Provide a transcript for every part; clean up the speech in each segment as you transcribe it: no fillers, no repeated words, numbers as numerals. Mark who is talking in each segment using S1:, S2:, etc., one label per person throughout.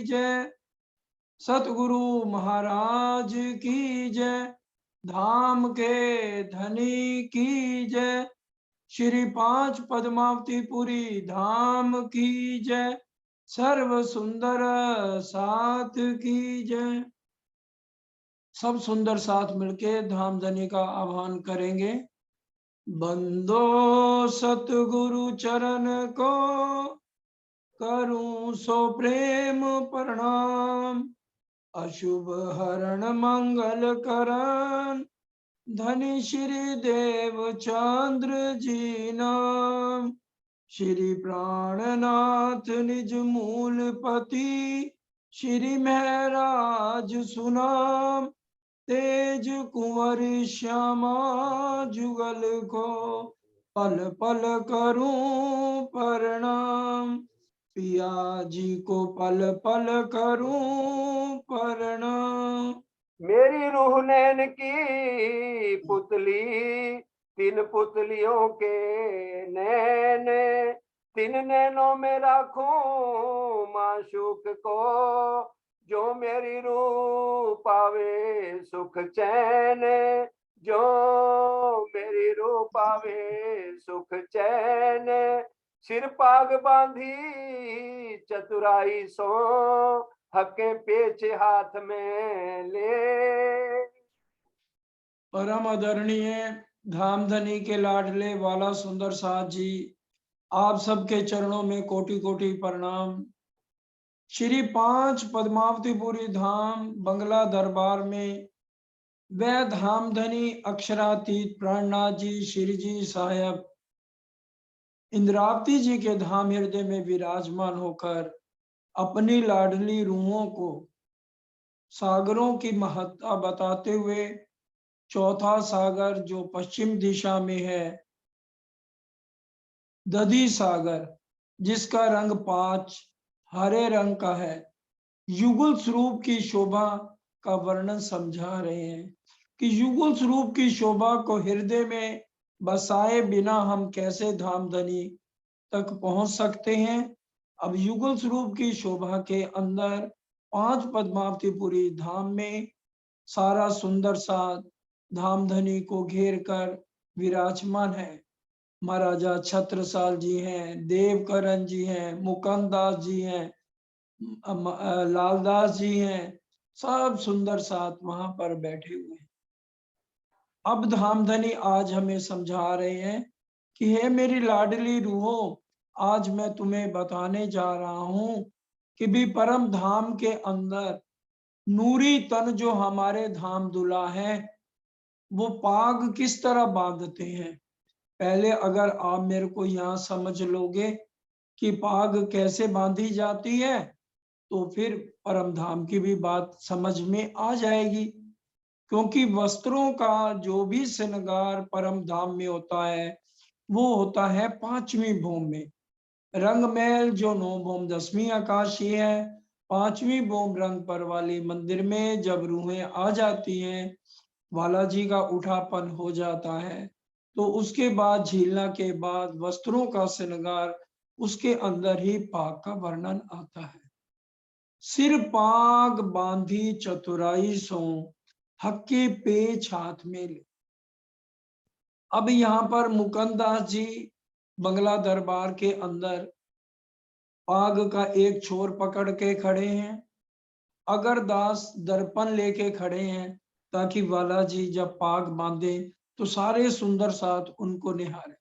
S1: जय। सतगुरु महाराज की जय। धाम के धनी की जय। श्री पांच पद्मावतीपुरी धाम की जय। सर्व सुंदर साथ की जय। सब सुंदर साथ मिलके धाम धनी का आह्वान करेंगे। बंदो सतगुरु चरण को करूं सो प्रेम प्रणाम। अशुभ हरण मंगल करण धनी श्री देव चंद्र जी नाम। श्री प्राणनाथ निज मूल पति श्री महराज सुनाम। तेज कुंवर श्यामा जुगल को पल पल करूं प्रणाम। पिया जी को पल पल करूं प्रणाम।
S2: मेरी रूह नैन की पुतली तीन पुतलियों के नैन, तीन नैनों में राखूं माशूक को, जो मेरी रूह पावे सुख चैन, जो मेरी रूह पावे सुख चैन। सिर पाग बांधी चतुराई सो, हके पेच हाथ में ले।
S1: परम आदरणीय धामधनी के लाडले वाला सुंदर साथ जी, आप सबके चरणों में कोटि कोटि प्रणाम। श्री पांच पद्मावतीपुरी धाम बंगला दरबार में वह धामधनी अक्षरातीत प्राणनाथ जी श्री जी साहेब इंद्रावती जी के धाम हृदय में विराजमान होकर अपनी लाडली रूहों को सागरों की महत्ता बताते हुए चौथा सागर जो पश्चिम दिशा में है, दधी सागर, जिसका रंग 5 हरे रंग का है, युगल स्वरूप की शोभा का वर्णन समझा रहे हैं कि युगल स्वरूप की शोभा को हृदय में बसाए बिना हम कैसे धामधनी तक पहुंच सकते हैं। अब युगल स्वरूप की शोभा के अंदर 5 पद्मावतीपुरी धाम में सारा सुंदर सा धामधनी को घेर कर विराजमान है। महाराजा छत्रसाल जी हैं, देवकरण जी हैं, मुकुंददास जी हैं, लालदास जी हैं, सब सुंदर साथ वहां पर बैठे हुए हैं। अब धामधनी आज हमें समझा रहे हैं कि हे मेरी लाडली रूहो, आज मैं तुम्हें बताने जा रहा हूं कि भी परम धाम के अंदर नूरी तन जो हमारे धाम दुला है वो पाग किस तरह बांधते हैं। पहले अगर आप मेरे को यहाँ समझ लोगे कि पाग कैसे बांधी जाती है तो फिर परम धाम की भी बात समझ में आ जाएगी। क्योंकि वस्त्रों का जो भी श्रृंगार परम धाम में होता है वो होता है 5वीं भूमि में। रंगमहल जो 9 भूमि 10वीं आकाशी है, 5वीं भूमि रंग पर वाली मंदिर में जब रूहें आ जाती हैं, बालाजी का उठापन हो जाता है, तो उसके बाद झीलना के बाद वस्त्रों का श्रृंगार उसके अंदर ही पाग का वर्णन आता है। सिर पाग बांधी चतुराई सो, हक्के पेच हाथ में ले। अब यहाँ पर मुकुंददास जी बंगला दरबार के अंदर पाग का एक छोर पकड़ के खड़े हैं, अगरदास दर्पण लेके खड़े हैं ताकि बालाजी जब पाग बांधे तो सारे सुंदर साथ उनको निहारे।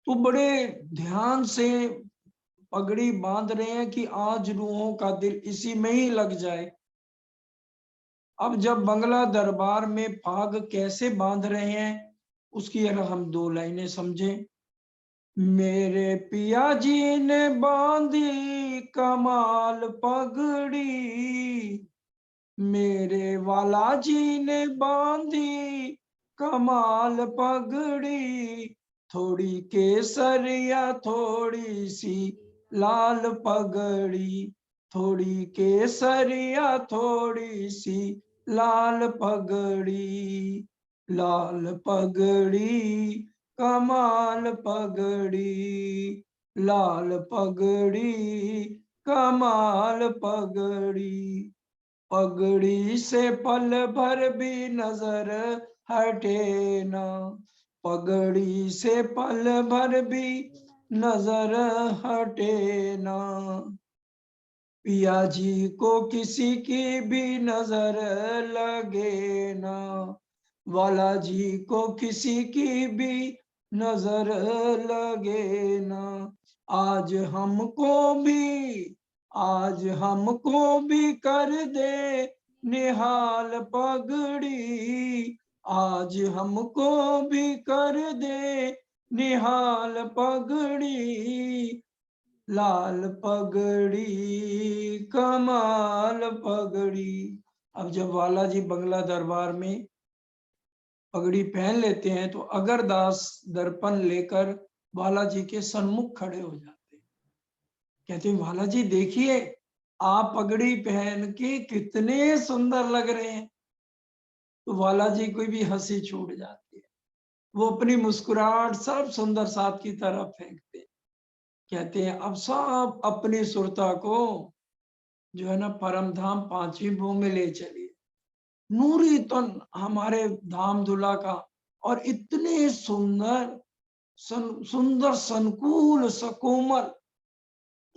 S1: तो बड़े ध्यान से पगड़ी बांध रहे हैं कि आज रूहों का दिल इसी में ही लग जाए। अब जब बंगला दरबार में पाग कैसे बांध रहे हैं उसकी अगर हम 2 लाइनें समझें। मेरे पिया जी ने बांधी कमाल पगड़ी, मेरे वाला जी ने बांधी कमाल पगड़ी, थोड़ी केसरिया थोड़ी सी लाल पगड़ी, थोड़ी केसरिया थोड़ी सी लाल पगड़ी, लाल पगड़ी कमाल पगड़ी, लाल पगड़ी कमाल पगड़ी, पगड़ी से पल भर भी नजर हटे ना, पगड़ी से पल भर भी नजर हटे ना, पिया जी को किसी की भी नजर लगे ना, वाला जी को किसी की भी नजर लगे ना, आज हमको भी, आज हमको भी कर दे निहाल पगड़ी, आज हमको भी कर दे निहाल पगड़ी, लाल पगड़ी कमाल पगड़ी। अब जब वाला जी बंगला दरबार में पगड़ी पहन लेते हैं तो अगरदास दर्पण लेकर वाला जी के सन्मुख खड़े हो जाते हैं। कहते हैं वाला जी देखिए आप पगड़ी पहन के कितने सुंदर लग रहे हैं। तो वाला जी को भी हंसी छूट जाती है, वो अपनी मुस्कुराहट सब सुंदर साथ की तरफ फेंकते हैं। कहते हैं अब सब अपनी सुरता को जो है ना परम धाम पांचवी भूमि में ले चलिए, नूरी तन हमारे धाम धुला का, और इतने सुंदर सुंदर संकुल सकोमल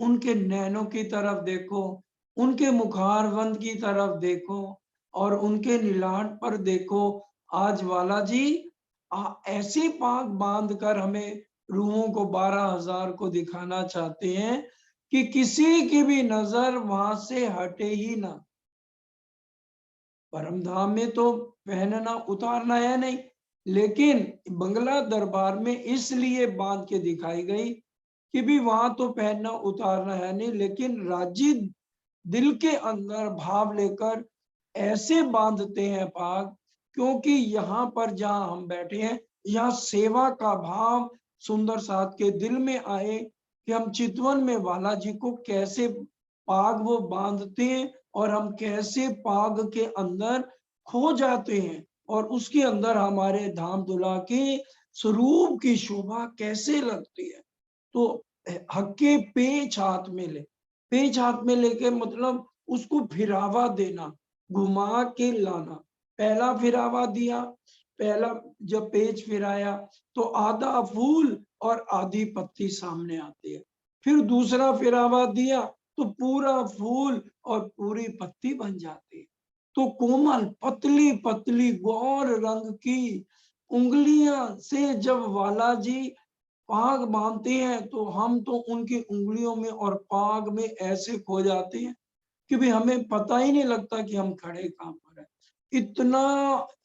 S1: उनके नैनों की तरफ देखो, उनके मुखारबंद की तरफ देखो, और उनके नीलाट पर देखो। आज वाला जी ऐसी पाक बांध कर हमें रूहों को 12,000 को दिखाना चाहते हैं कि किसी की भी नजर वहां से हटे ही ना। परम धाम में तो पहनना उतारना है नहीं, लेकिन बंगला दरबार में इसलिए बांध के दिखाई गई कि भी वहां तो पहनना उतारना है नहीं, लेकिन राजी दिल के अंदर भाव लेकर ऐसे बांधते हैं पाग, क्योंकि यहाँ पर जहाँ हम बैठे हैं यहाँ सेवा का भाव सुंदर साथ के दिल में आए कि हम चितवन में वाला जी को कैसे पाग वो बांधते हैं और हम कैसे पाग के अंदर खो जाते हैं, और उसके अंदर हमारे धाम धुला के स्वरूप की शोभा कैसे लगती है। तो हक्के पेच हाथ में ले, पेच हाथ में लेके मतलब उसको फिरावा देना, घुमा के लाना। पहला फिरावा दिया, पहला जब पेच फिराया तो आधा फूल और आधी पत्ती सामने आती है। फिर दूसरा फिरावा दिया तो पूरा फूल और पूरी पत्ती बन जाती है। तो कोमल पतली पतली गौर रंग की उंगलियां से जब वाला जी पाग बांधते हैं तो हम तो उनकी उंगलियों में और पाग में ऐसे खो जाते हैं कि भी हमें पता ही नहीं लगता कि हम खड़े कहाँ पर हैं। इतना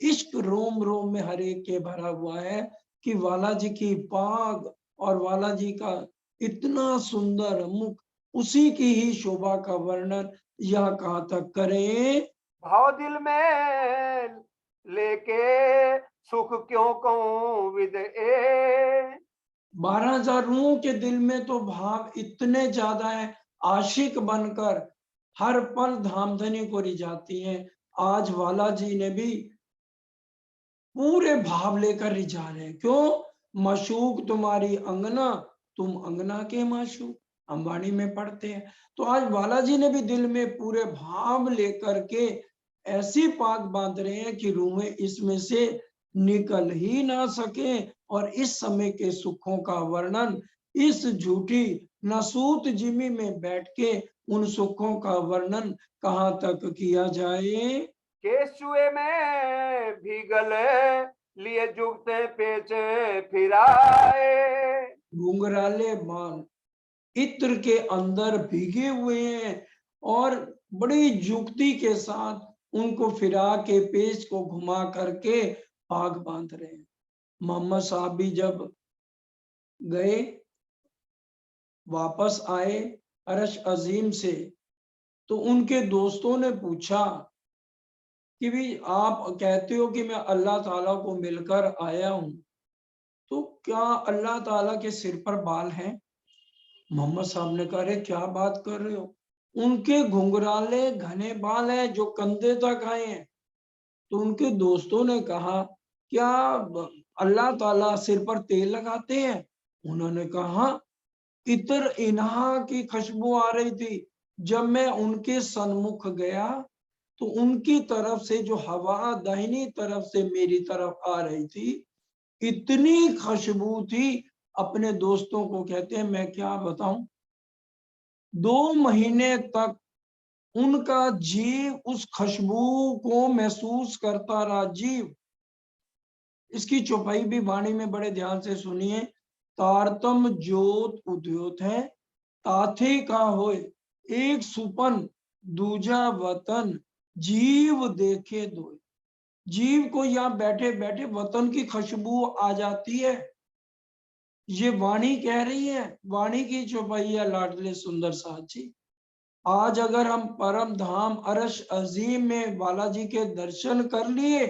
S1: इश्क रोम रोम में हर एक के भरा हुआ है कि वाला जी की पाग और वाला जी का इतना सुंदर मुख, उसी की ही शोभा का वर्णन यह कहाँ तक करें।
S2: भाव दिल में लेके सुख क्यों कहूं विद ए।
S1: 12,000 रूहों के दिल में तो भाव इतने ज्यादा है, आशिक बनकर हर पल धामधनी को रिझाती हैं। आज वाला जी ने भी पूरे भाव लेकर रिझा रहे हैं। क्यों? मशूक तुम्हारी अंगना, तुम अंगना के माशूक, हम वाणी में पढ़ते हैं। तो आज वाला जी ने भी दिल में पूरे भाव लेकर के ऐसी पाक बांध रहे हैं कि रूहें इसमें से निकल ही ना सके, और इस समय के सुखों का वर्णन इस झूठी नसूत जिमी में बैठ के उन सुखों का वर्णन कहाँ तक किया जाए।
S2: केसुए में भीगल लिए जुगते पेचे फिराए।
S1: घुंघराले बाल इत्र के अंदर भीगे हुए हैं और बड़ी जुक्ति के साथ उनको फिरा के पेच को घुमा करके पाग बांध रहे हैं। मोहम्मद साहब भी जब गए, वापस आए अरश अजीम से, तो उनके दोस्तों ने पूछा कि भी आप कहते हो कि मैं अल्लाह ताला को मिलकर आया हूं, तो क्या अल्लाह ताला के सिर पर बाल हैं? मोहम्मद साहब ने कहा, अरे क्या बात कर रहे हो, उनके घुंघराले घने बाल हैं जो कंधे तक आए हैं। तो उनके दोस्तों ने कहा, क्या अल्लाह ताला सिर पर तेल लगाते हैं? उन्होंने कहा, इतर इन्हा की खुशबू आ रही थी, जब मैं उनके सन्मुख गया तो उनकी तरफ से जो हवा दाहिनी तरफ से मेरी तरफ आ रही थी, इतनी खुशबू थी, अपने दोस्तों को कहते हैं मैं क्या बताऊं, 2 महीने तक उनका जीव उस खुशबू को महसूस करता रहा। जीव, इसकी चौपाई भी वाणी में बड़े ध्यान से सुनिए। तारतम जोत उद्योत है, ताथे का होए एक सुपन, दूजा वतन जीव देखे दो। जीव को यहाँ बैठे बैठे वतन की खुशबू आ जाती है। ये वाणी कह रही है, वाणी की चौपाई है लाडले सुंदर साथ जी। आज अगर हम परम धाम अरश अजीम में बालाजी के दर्शन कर लिए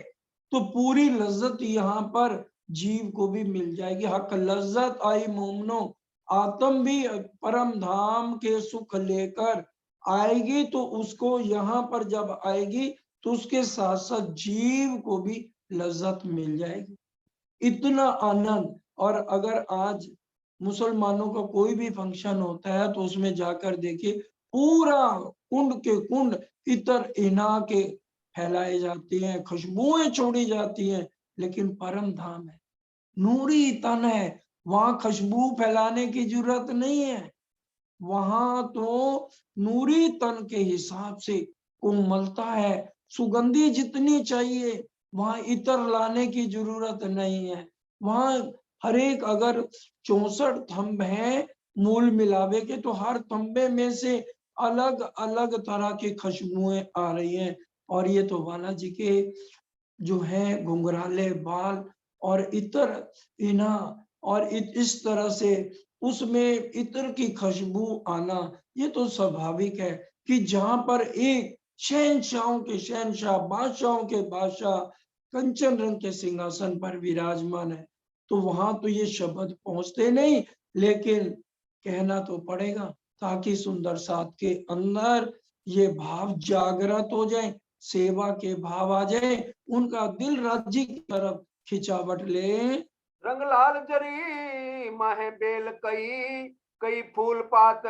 S1: तो पूरी लज्जत यहाँ पर जीव को भी मिल जाएगी। हक लज्जत आई मोमनो, आत्म भी परम धाम के सुख लेकर आएगी, तो उसको यहाँ पर जब आएगी तो उसके साथ साथ जीव को भी लज्जत मिल जाएगी। इतना आनंद। और अगर आज मुसलमानों का कोई भी फंक्शन होता है तो उसमें जाकर देखिए, पूरा कुंड के कुंड इतर इना के फैलाए जाते हैं, खुशबुएं छोड़ी जाती हैं, लेकिन परम धाम है, नूरी तन है, वहां खुशबू फैलाने की जरूरत नहीं है। वहां तो नूरी तन के हिसाब से कोमलता है, सुगंधी जितनी चाहिए, वहां इतर लाने की जरूरत नहीं है। वहां हर एक, अगर 64 थंब हैं मूल मिलावे के, तो हर थंबे में से अलग अलग तरह की खुशबुएं आ रही हैं। और ये तो बालाजी के जो है घुंघराले बाल और इतर इना, और इस तरह से उसमें इत्र की खुशबू आना, ये तो स्वाभाविक है कि जहां पर एक शहंशाहों के शहंशाह, बादशाहों के बादशाह कंचन रंग के सिंहासन पर विराजमान है, तो वहां तो ये शब्द पहुंचते नहीं, लेकिन कहना तो पड़ेगा ताकि सुंदर साथ के अंदर ये भाव जागृत हो जाए, सेवा के भाव आ जाए, उनका दिल राज्य की तरफ खिंचावट ले।
S2: रंग लाल जरी माहे बेल कई, कई फूल पात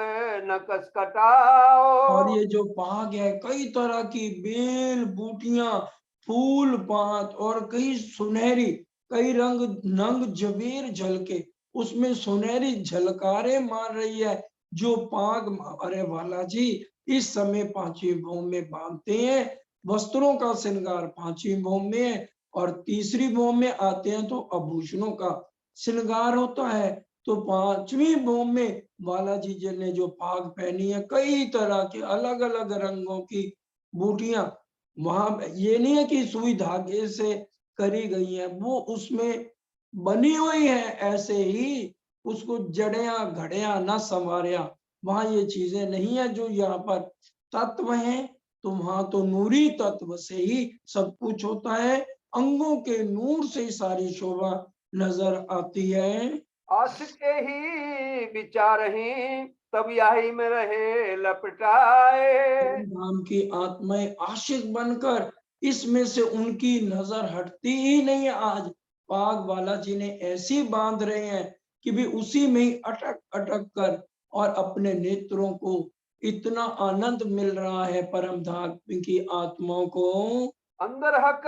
S2: न कस
S1: और
S2: कटाओ।
S1: ये जो बाग है, कई तरह की बेल बूटियां, फूल पात और कई सुनहरी, कई रंग नंग जबीर झलके, उसमें सुनहरी झलकारे मार रही है जो पाग। अरे वाला जी, इस समय पांचवी भौम में बांधते हैं, वस्त्रों का श्रृंगार पांचवी भौम में है, और तीसरी भौम में आते हैं तो आभूषणों का श्रृंगार होता है। तो पांचवी भौम में बालाजी जी ने जो पाग पहनी है, कई तरह के अलग अलग रंगों की बूटियां, वहां ये नहीं है कि सुई धागे से करी गई है, वो उसमें बनी हुई है ऐसे ही, उसको जड़िया घड़िया ना संवारिया। वहां ये चीजें नहीं है जो यहाँ पर तत्व है, तो वहां तो नूरी तत्व से ही सब कुछ होता है, अंगों के नूर से ही सारी शोभा नजर आती है।
S2: आशिक ही विचार ही तब यही में रहे लपटाए।
S1: धाम की आत्माएं आशिक बनकर, इसमें से उनकी नजर हटती ही नहीं है। आज पाग बालाजी ने ऐसी बांध रहे हैं कि भी उसी में ही अटक अटक कर, और अपने नेत्रों को इतना आनंद मिल रहा है परम धाम की आत्माओं को।
S2: अंदर हक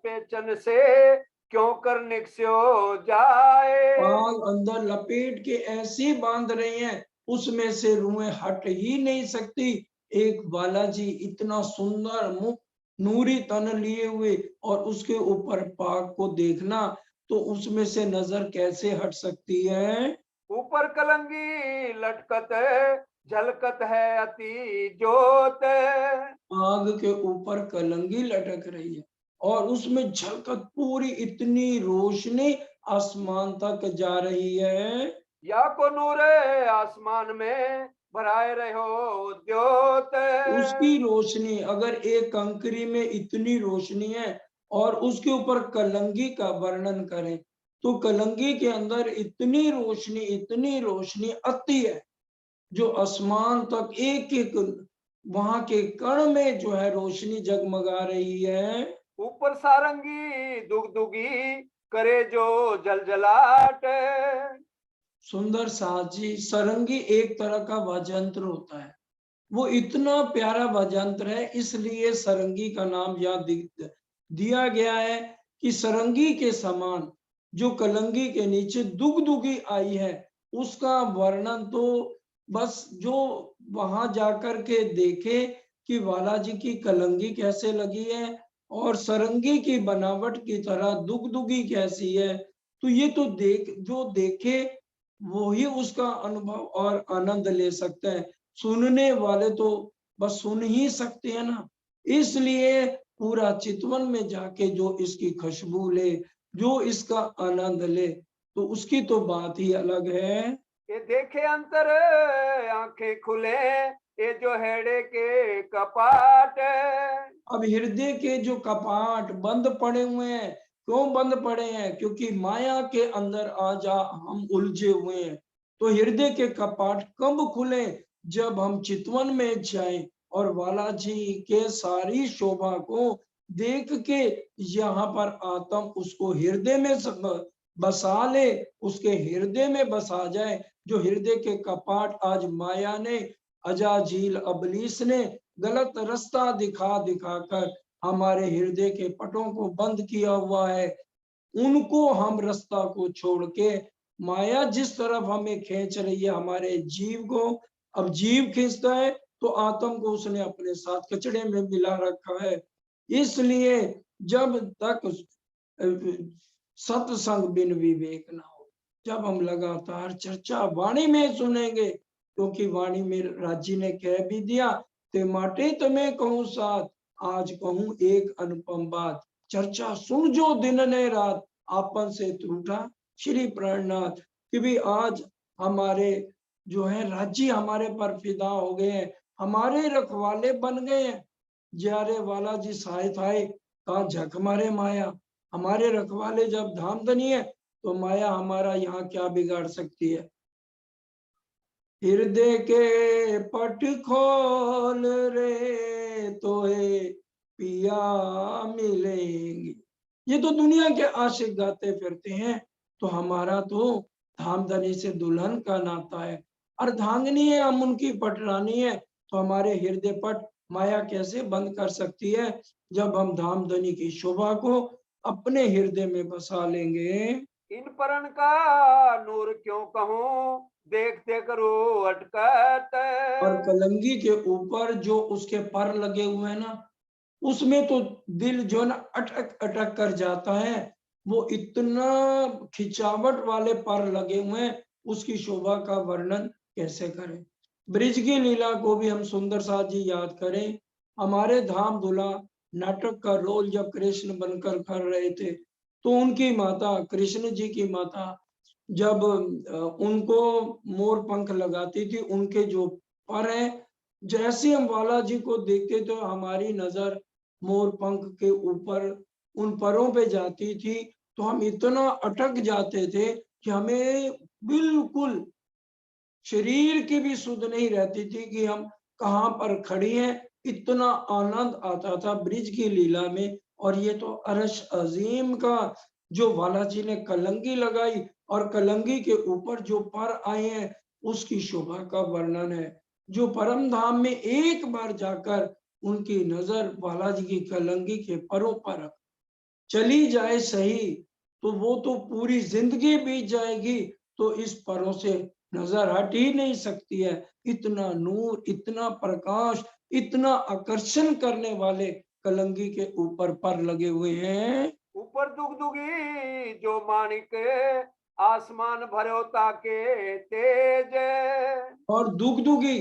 S2: पेचन से क्यों कर निकस्यो जाए।
S1: पाग अंदर लपेट के ऐसी बांध रहे हैं, उसमें से रुएं हट ही नहीं सकती। एक बालाजी इतना सुंदर मुख नूरी तन लिए हुए, और उसके ऊपर पाग को देखना, तो उसमें से नजर कैसे हट सकती है।
S2: ऊपर कलंगी लटकत झलकत है अति जोत।
S1: आग के ऊपर कलंगी लटक रही है, और उसमें झलकत पूरी इतनी रोशनी आसमान तक जा रही है।
S2: या को नूर आसमान में भराए रहो उद्योत।
S1: उसकी रोशनी, अगर एक कंकरी में इतनी रोशनी है और उसके ऊपर कलंगी का वर्णन करें, तो कलंगी के अंदर इतनी रोशनी अति है, जो आसमान तक एक एक वहां के कण में जो है रोशनी जगमगा रही है।
S2: ऊपर सारंगी दुगदुगी करे जो जलजलाट।
S1: सुंदर साथ जी, सरंगी एक तरह का वाद्य यंत्र होता है, वो इतना प्यारा भजंत्र है, इसलिए सरंगी का नाम यहाँ दिया गया है कि सरंगी के समान जो कलंगी के नीचे दुगदुगी आई है, उसका वर्णन तो बस जो वहां जाकर के देखे कि बालाजी की कलंगी कैसे लगी है और सरंगी की बनावट की तरह दुगदुगी कैसी है, तो ये तो जो देखे वो ही उसका अनुभव और आनंद ले सकता है। सुनने वाले तो बस सुन ही सकते हैं ना। इसलिए पूरा चितवन में जाके जो इसकी खुशबू ले, जो इसका आनंद ले, तो उसकी तो बात ही अलग है।
S2: ये देखे अंतर आंखें खुले, ये जो हेड़े के कपाट।
S1: अब हृदय के जो कपाट बंद पड़े हुए हैं, क्यों बंद पड़े हैं? क्योंकि माया के अंदर आजा हम उलझे हुए हैं। तो हृदय के कपाट कब खुले? जब हम चितवन में जाएं और बालाजी के सारी शोभा को देख के यहाँ पर आत्म उसको हृदय में बसा ले, उसके हृदय में बसा जाए। जो हृदय के कपाट आज माया ने, अजाजील अबलीस ने गलत रास्ता दिखा दिखा कर हमारे हृदय के पटों को बंद किया हुआ है, उनको हम रास्ता को छोड़ के माया जिस तरफ हमें खींच रही है हमारे जीव को, अब जीव खींचता है तो आत्म को उसने अपने साथ कचड़े में मिला रखा है। इसलिए जब तक सत्संग बिन विवेक ना हो, जब हम लगातार चर्चा वाणी में सुनेंगे, क्योंकि वाणी में राजी ने कह भी दिया, ते माटे तुम्हें कहूं साथ, आज कहूं एक अनुपम बात, चर्चा सुन जो दिन ने रात, आपन से त्रुटा श्री प्राणनाथ। कि भी आज हमारे जो है राज्य हमारे पर फिदा हो गए हैं, हमारे रखवाले बन गए हैं। जारे वाला जी सहाय थाए कहा झक मारे माया, हमारे रखवाले जब धाम धनी है तो माया हमारा यहाँ क्या बिगाड़ सकती है। हृदय के पट खोल रे तोहे पिया मिलेंगे, ये तो दुनिया के आशिक गाते फिरते हैं। तो हमारा तो धामधनी से दुल्हन का नाता है, अर्धांगिनी है, हम उनकी पटरानी है। तो हमारे हृदय पट माया कैसे बंद कर सकती है जब हम धामधनी की शोभा को अपने हृदय में बसा लेंगे।
S2: इन परन का नूर क्यों कहूं, देखते करो अटकत।
S1: और कलंगी के ऊपर जो उसके पर लगे हुए हैं ना, उसमें तो दिल जो ना अटक अटक कर जाता है। वो इतना खिंचावट वाले पर लगे हुए हैं, उसकी शोभा का वर्णन कैसे करें। ब्रिज की लीला को भी हम सुंदर साथ जी याद करें। हमारे धाम धुला नाटक का रोल जब कृष्ण बनकर कर रहे थे, तो उनकी माता, कृष्ण जी की माता, जब उनको मोर पंख लगाती थी, उनके जो पर है, जैसे हम बालाजी को देखते तो हमारी नजर मोर पंख के ऊपर उन परों पे जाती थी, तो हम इतना अटक जाते थे कि हमें बिल्कुल शरीर की भी सुध नहीं रहती थी कि हम कहाँ पर खड़ी हैं। इतना आनंद आता था ब्रिज की लीला में। और ये तो अरश अजीम का जो बालाजी ने कलंगी लगाई और कलंगी के ऊपर जो पर आए हैं, उसकी शोभा का वर्णन है। जो परम धाम में एक बार जाकर उनकी नजर बालाजी की कलंगी के परों पर चली जाए सही, तो वो तो पूरी जिंदगी बीत जाएगी, तो इस परों से नजर हट ही नहीं सकती है। इतना नूर, इतना प्रकाश, इतना आकर्षण करने वाले कलंगी के ऊपर पर लगे हुए हैं।
S2: ऊपर दुगदुगी जो माणिक, आसमान भरो ताके तेज।
S1: और दुगदुगी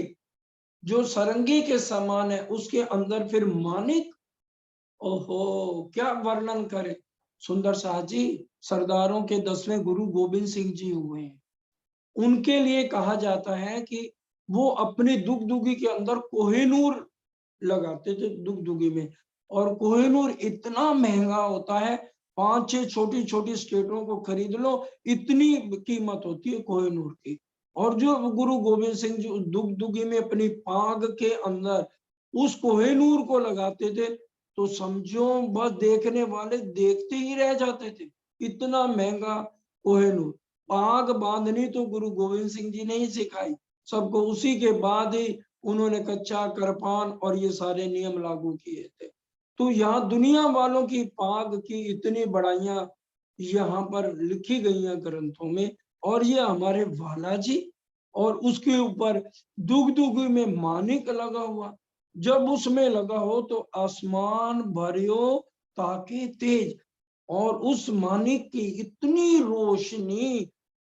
S1: जो सरंगी के समान है, उसके अंदर फिर मानिक, ओहो क्या वर्णन करे। सुंदर शाह जी सरदारों के 10वें गुरु गोविंद सिंह जी हुए हैं। उनके लिए कहा जाता है कि वो अपनी दुगदुगी के अंदर कोहिनूर लगाते थे दुगदुगी में। और कोहिनूर इतना महंगा होता है, 5-6 छोटी छोटी स्टेटों को खरीद लो, इतनी कीमत होती है कोहिनूर की। और जो गुरु गोविंद सिंह जी दुगदुगी में अपनी पाग के अंदर उस कोहिनूर को लगाते थे, तो समझो बस देखने वाले देखते ही रह जाते थे। इतना महंगा कोहिनूर। पाग बांधनी तो गुरु गोविंद सिंह जी ने ही सिखाई सबको, उसी के बाद ही उन्होंने कच्चा, करपान और ये सारे नियम लागू किए थे। तो यहाँ दुनिया वालों की पाग की इतनी बड़ाइयां यहाँ पर लिखी गई हैं ग्रंथों में, और ये हमारे बालाजी, और उसके ऊपर दुग दुग में मानिक लगा हुआ। जब उसमें लगा हो तो आसमान भरियो ताके तेज, और उस मानिक की इतनी रोशनी,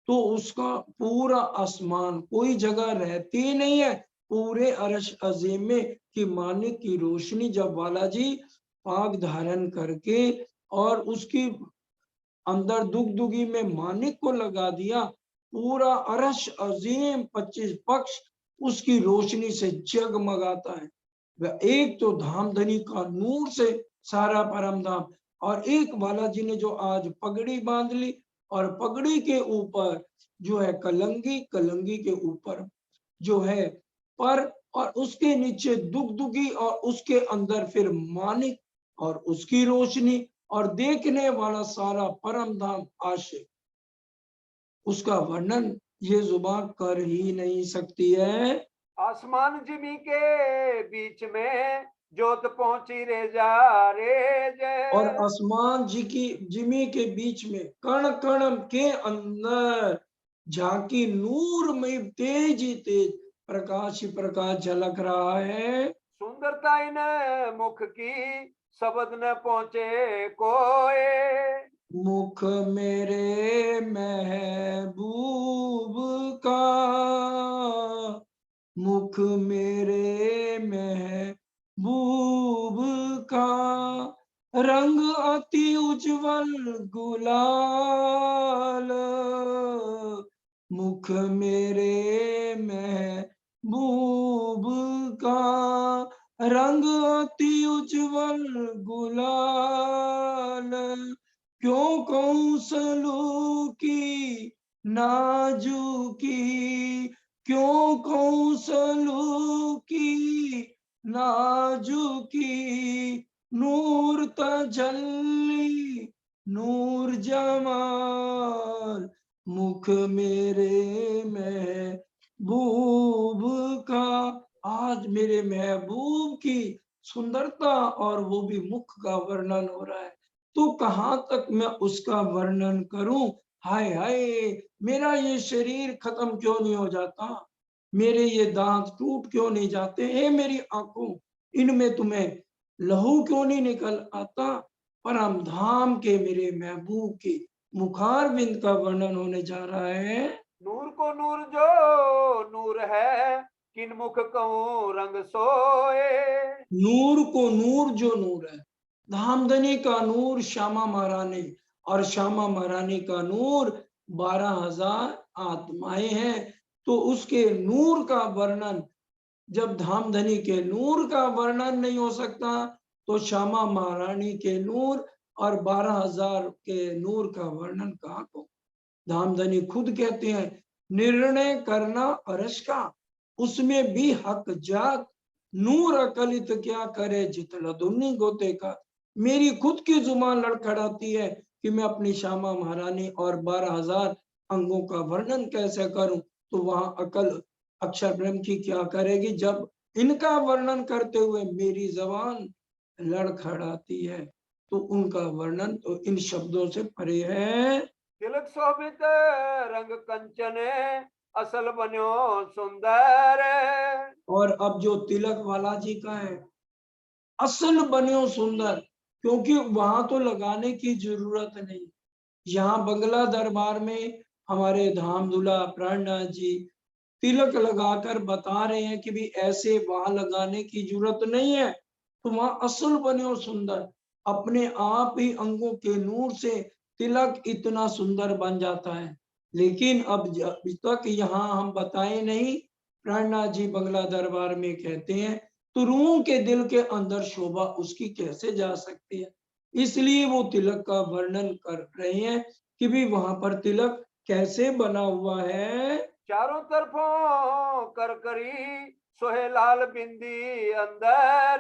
S1: तो उसका पूरा आसमान, कोई जगह रहती ही नहीं है पूरे अरश अजीम में कि मानिक की रोशनी जब बालाजी पाग धारण करके और उसकी अंदर दुगदुगी में मानिक को लगा दिया, पूरा अरश अजीम 25 पक्ष उसकी रोशनी से जगमगाता है। वह एक तो धामधनी का नूर से सारा परम धाम, और एक बालाजी ने जो आज पगड़ी बांध ली, और पगड़ी के ऊपर जो है कलंगी, कलंगी के ऊपर जो है पर, और उसके नीचे दुगदुगी, और उसके अंदर फिर मानिक और उसकी रोशनी, और देखने वाला सारा परम धाम आशिक, उसका वर्णन ये जुबान कर ही नहीं सकती है।
S2: आसमान जिमी के बीच में जोत पहुंची रे जा रे
S1: और
S2: जय।
S1: आसमान जी की जिमी के बीच में कण कण के अंदर झांकी नूर में तेज ही तेज प्रकाश ही प्रकाश झलक रहा है।
S2: सुंदरता इन मुख की शब्द न पहुंचे कोई।
S1: मुख मेरे महबूब का, मुख मेरे महबूब का, रंग अति उज्जवल गुलाल, मुख मेरे महबूब का, रंग अति उज्जवल गुलाल, क्यों कहूँ सलूकी नाजुकी, क्यों कहूँ सलूकी नाजुकी, नूर तजल्ली नूर जमाल, मुख मेरे महबूब का। आज मेरे महबूब की सुंदरता और वो भी मुख का वर्णन हो रहा है, तो कहाँ तक मैं उसका वर्णन करूं। हाय हाय, मेरा ये शरीर खत्म क्यों नहीं हो जाता, मेरे ये दांत टूट क्यों नहीं जाते, हे मेरी आंखों, इनमें तुम्हें लहू क्यों नहीं निकल आता। परम धाम के मेरे महबूब के मुखार बिंद का वर्णन होने जा रहा है।
S2: नूर को नूर जो नूर है, किन मुख कहूँ रंग सोए।
S1: नूर को नूर जो नूर है, धामधनी का नूर श्यामा महारानी, और श्यामा महारानी का नूर 12,000 आत्माएं हैं। तो उसके नूर का वर्णन, जब धामधनी के नूर का वर्णन नहीं हो सकता, तो श्यामा महारानी के नूर और 12,000 के नूर का वर्णन कहाँ को। धामधनी खुद कहते हैं, निर्णय करना अरश का, उसमें भी हक जात, नूर अकलित क्या करे जितना दुन्नी गोते का। मेरी खुद की जुबान लड़खड़ाती है कि मैं अपनी श्यामा महारानी और 12,000 अंगों का वर्णन कैसे करूं, तो वहां अकल अक्षर ब्रह्म की क्या करेगी, जब इनका वर्णन करते हुए मेरी जबान लड़खड़ाती है। तो उनका वर्णन तो इन शब्दों से परे है।
S2: तिलक शोभित रंग कंचन, असल बन्यो सुंदर।
S1: और अब जो तिलक वाला जी का है, असल बन्यो सुंदर, क्योंकि वहां तो लगाने की जरूरत नहीं। यहाँ बंगला दरबार में हमारे धाम दूल्हा प्राणनाथ जी तिलक लगाकर बता रहे हैं कि भी ऐसे वहां लगाने की जरूरत नहीं है। तो वहां असल बन्यो सुंदर, अपने आप ही अंगों के नूर से तिलक इतना सुंदर बन जाता है। लेकिन अब अभी तक यहाँ हम बताए नहीं, प्राणनाथ जी बंगला दरबार में कहते हैं, तो रूह के दिल के अंदर शोभा उसकी कैसे जा सकती है। इसलिए वो तिलक का वर्णन कर रहे हैं कि भी वहां पर तिलक कैसे बना हुआ है।
S2: चारों तरफों कर करी सोहे लाल बिंदी अंदर।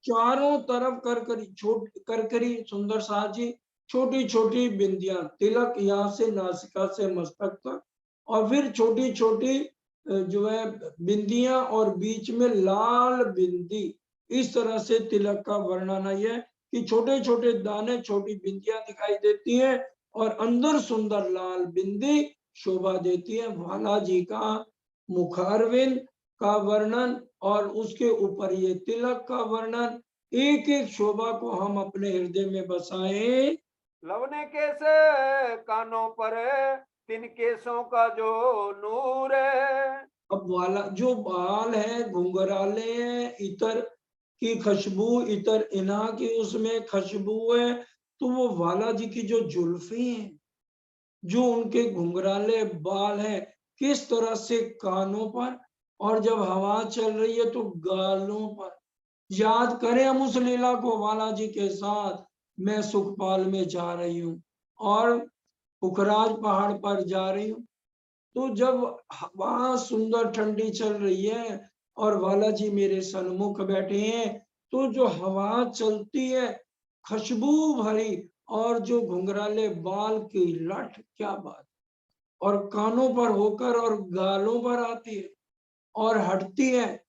S1: चारों तरफ करकरी, करकरी सुंदर साज जी, छोटी छोटी बिंदियां, तिलक यहाँ से नासिका से मस्तक तक, और फिर छोटी छोटी जो है बिंदियां और बीच में लाल बिंदी, इस तरह से तिलक का वर्णन है कि छोटे छोटे दाने, छोटी बिंदियां दिखाई देती हैं और अंदर सुंदर लाल बिंदी शोभा देती है। भाला जी का मुखारविंद का वर्णन और उसके ऊपर ये तिलक का वर्णन, एक एक शोभा को हम अपने हृदय में बसाएं।
S2: लवने केस कानों पर, तिन केसों का जो नूर है।
S1: अब वाला जो बाल है घुंघराले हैं, इतर की खुशबू, इतर इना की उसमें खुशबू है, तो वो वाला जी की जो जुल्फी हैं, जो उनके घुंघराले बाल हैं, किस तरह से कानों पर और जब हवा चल रही है तो गालों पर। याद करें हम उस लीला को, वाला जी के साथ मैं सुखपाल में जा रही हूँ और पुखराज पहाड़ पर जा रही हूँ, तो जब वहां सुंदर ठंडी चल रही है और वाला जी मेरे सन्मुख बैठे हैं, तो जो हवा चलती है खुशबू भरी और जो घुंघराले बाल की लठ, क्या बात, और कानों पर होकर और गालों पर आती है और हटती है,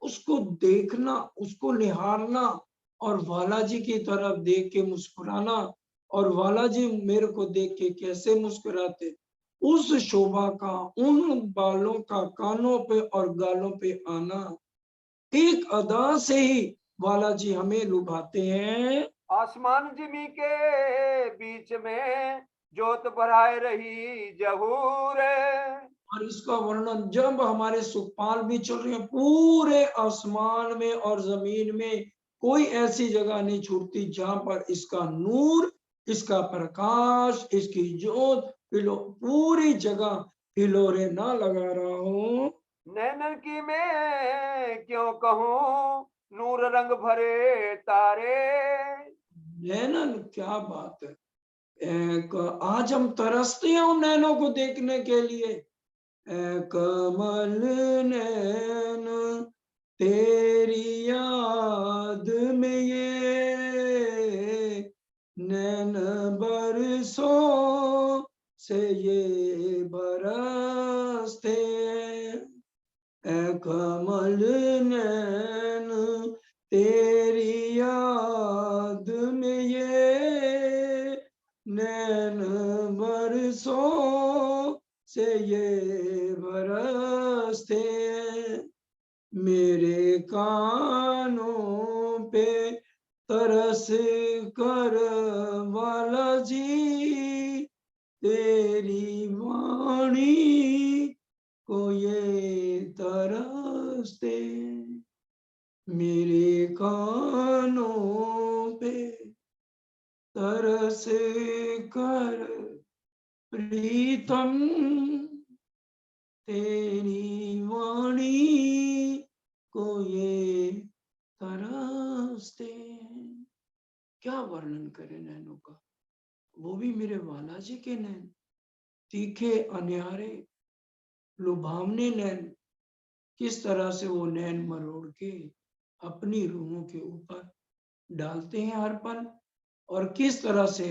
S1: उसको देखना, उसको निहारना और वाला जी की तरफ देख के मुस्कुराना और वाला जी मेरे को देख के कैसे मुस्कुराते, उस शोभा का, उन बालों का कानों पे और गालों पे आना, एक अदा से ही वाला जी हमें लुभाते हैं।
S2: आसमान जिमी के बीच में जोत बरहाए रही जहूर है।
S1: और इसका वर्णन जब हमारे सुखपाल भी चल रहे हैं, पूरे आसमान में और जमीन में कोई ऐसी जगह नहीं छूटती जहां पर इसका नूर, इसका प्रकाश, इसकी जोत पूरी जगह हिलोरे ना लगा रहा हो।
S2: नैनन की मैं क्यों कहूँ, नूर रंग भरे तारे।
S1: नैनन, क्या बात है, एक आज हम तरसते हैं उन नैनों को देखने के लिए। ऐ कमल नैन तेरी याद में ये नैन बरसों से ये बरसते, ऐ कमल नैन तेरी याद में ये नैन बरसों से ये बरसते, मेरे कानों पे तरस कर वाला जी तेरी वाणी को ये तरसते, मेरे कानों पे तरस कर प्रीतम तेरी वाणी को ये तरसते हैं। क्या वर्णन करें नैनों का, वो भी मेरे वाला जी के नैन, तीखे अन्यारे लुभावने नैन, किस तरह से वो नैन मरोड़ के अपनी रूहों के ऊपर डालते हैं हर पल, और किस तरह से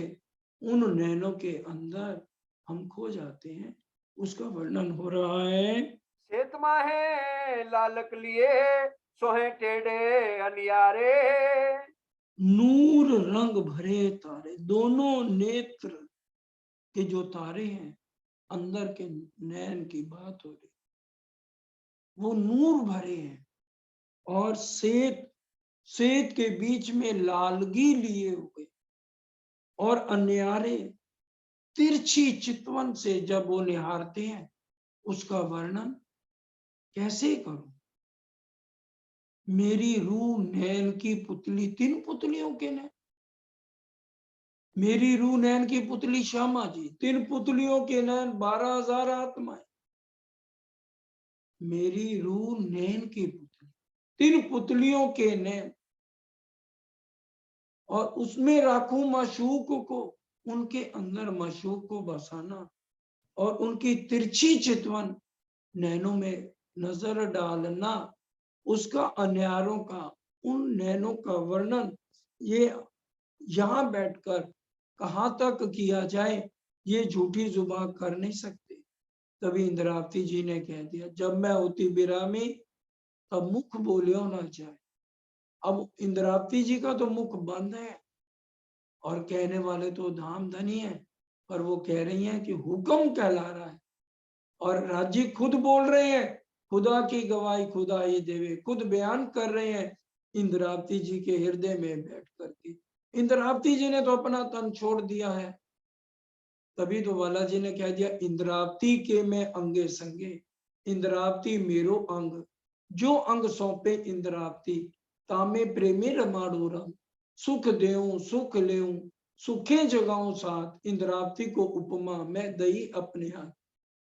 S1: उन नैनों के अंदर हम खो जाते हैं, उसका वर्णन हो रहा है।
S2: सेत माहे लालक लिए, सोहे टेढ़े अनियारे।
S1: नूर रंग भरे तारे, दोनों नेत्र के जो तारे हैं, अंदर के नैन की बात हो रही, वो नूर भरे हैं और श्वेत, श्वेत के बीच में लालगी लिए हुए और अन्यारे तिरछी चितवन से जब वो निहारते हैं, उसका वर्णन कैसे करूं। मेरी रूह नैन की पुतली, तीन पुतलियों के नैन, मेरी रूह नैन की पुतली श्यामा जी, तीन पुतलियों के नैन 12,000 आत्माएं, मेरी रूह नैन की पुतली, तीन पुतलियों के नैन, और उसमें राखूं माशूक को, उनके अंदर माशूक को बसाना और उनकी तिरछी चितवन नैनों में नजर डालना, उसका अन्यारों का, उन नैनों का वर्णन ये यहाँ बैठकर कहाँ तक किया जाए, ये झूठी जुबान कर नहीं सकते। तभी इंद्रावती जी ने कह दिया, जब मैं होती बिरामी तब मुख बोलियो ना जाए। अब इंद्रावती जी का तो मुख बंद है और कहने वाले तो धाम धनी है, पर वो कह रही हैं कि हुक्म कहला रहा है। और राजी खुद बोल रहे हैं, खुदा की गवाही खुदा ही देवे, खुद बयान कर रहे हैं इंद्रावती जी के हृदय में बैठ करके। इंद्रावती जी ने तो अपना तन छोड़ दिया है। तभी तो बालाजी ने कह दिया, इंद्रावती के मैं अंगे संगे, इंद्रावती मेरो अंग, जो अंग सौंपे इंद्रावती, तामे प्रेमी रमाड़ो रंग, सुख देऊं सुख लेऊं, सुखे जगाऊं साथ, इंद्रावती को उपमा मैं दई अपने हाथ।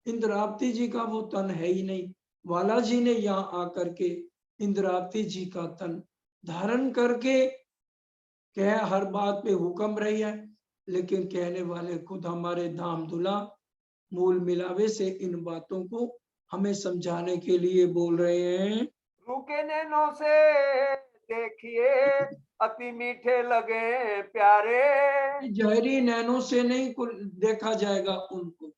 S1: इंद्रावती जी का वो तन है ही नहीं, बालाजी ने यहाँ आकर के इंद्रावती जी का तन धारण करके कह हर बात पे हुक्म रही है, लेकिन कहने वाले खुद हमारे धाम धुला मूल मिलावे से इन बातों को हमें समझाने के लिए बोल रहे हैं।
S2: रूखे नैनों से देखिए अति मीठे लगे प्यारे।
S1: जहरी नैनों से नहीं देखा जाएगा उनको,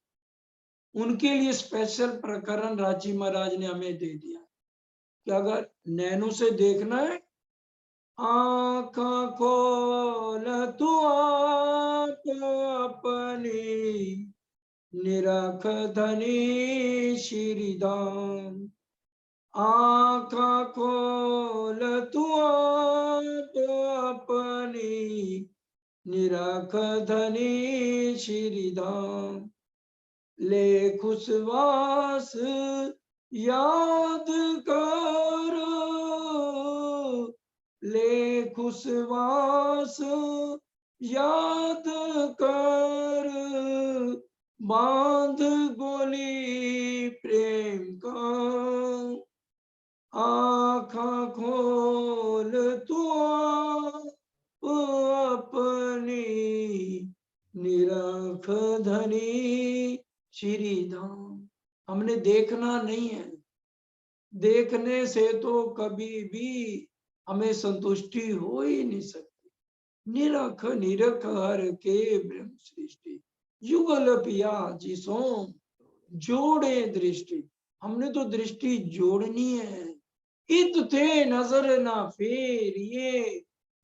S1: उनके लिए स्पेशल प्रकरण राजी महाराज ने हमें दे दिया कि अगर नैनों से देखना है, आँखा खोल तू आप अपनी, निरख धनी श्री धाम। आँखा खोल तू आप अपनी, निरख धनी श्री धाम। ले खुशवास याद करो, ले खुशवास याद कर, बांध गोली प्रेम का। आँखा खोल तू अपनी, निरख धनी श्री धाम। हमने देखना नहीं है, देखने से तो कभी भी हमें संतुष्टि हो ही नहीं सकती। निरख निरख हर के ब्रह्म सृष्टि, युगल पिया जिसो जोड़े दृष्टि। हमने तो दृष्टि जोड़नी है। इत थे नजर ना फेरिए,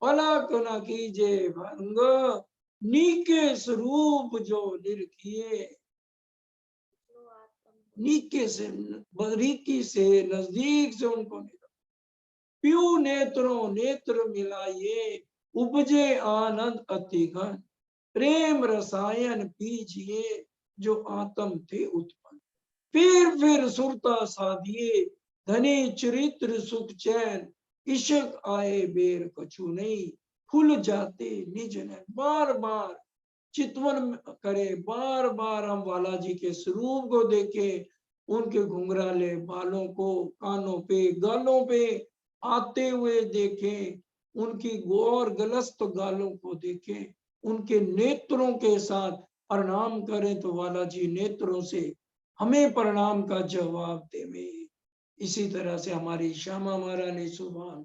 S1: पलक न कीजे भंग, नीके स्वरूप जो निरखिए। नीके से बरीकी से नजदीक से उनको प्यू नेत्रों नेत्र मिलाइए, उपजे आनंद अति घन, प्रेम रसायन पीजिए जो आत्म थे उत्पन्न। फिर सुरता साधिए, धनी चरित्र सुख चैन, इशक आए बेर कछु नहीं, खुल जाते निज नैन। बार बार चितवन करे, बार बार हम बालाजी के स्वरूप को देखें, उनके घुंघराले बालों को कानों पे गालों पे आते हुए देखें, उनकी गौर गलस्त गालों को देखें, उनके नेत्रों के साथ प्रणाम करें तो बालाजी नेत्रों से हमें प्रणाम का जवाब देवे। इसी तरह से हमारी श्यामा महारानी सुभान,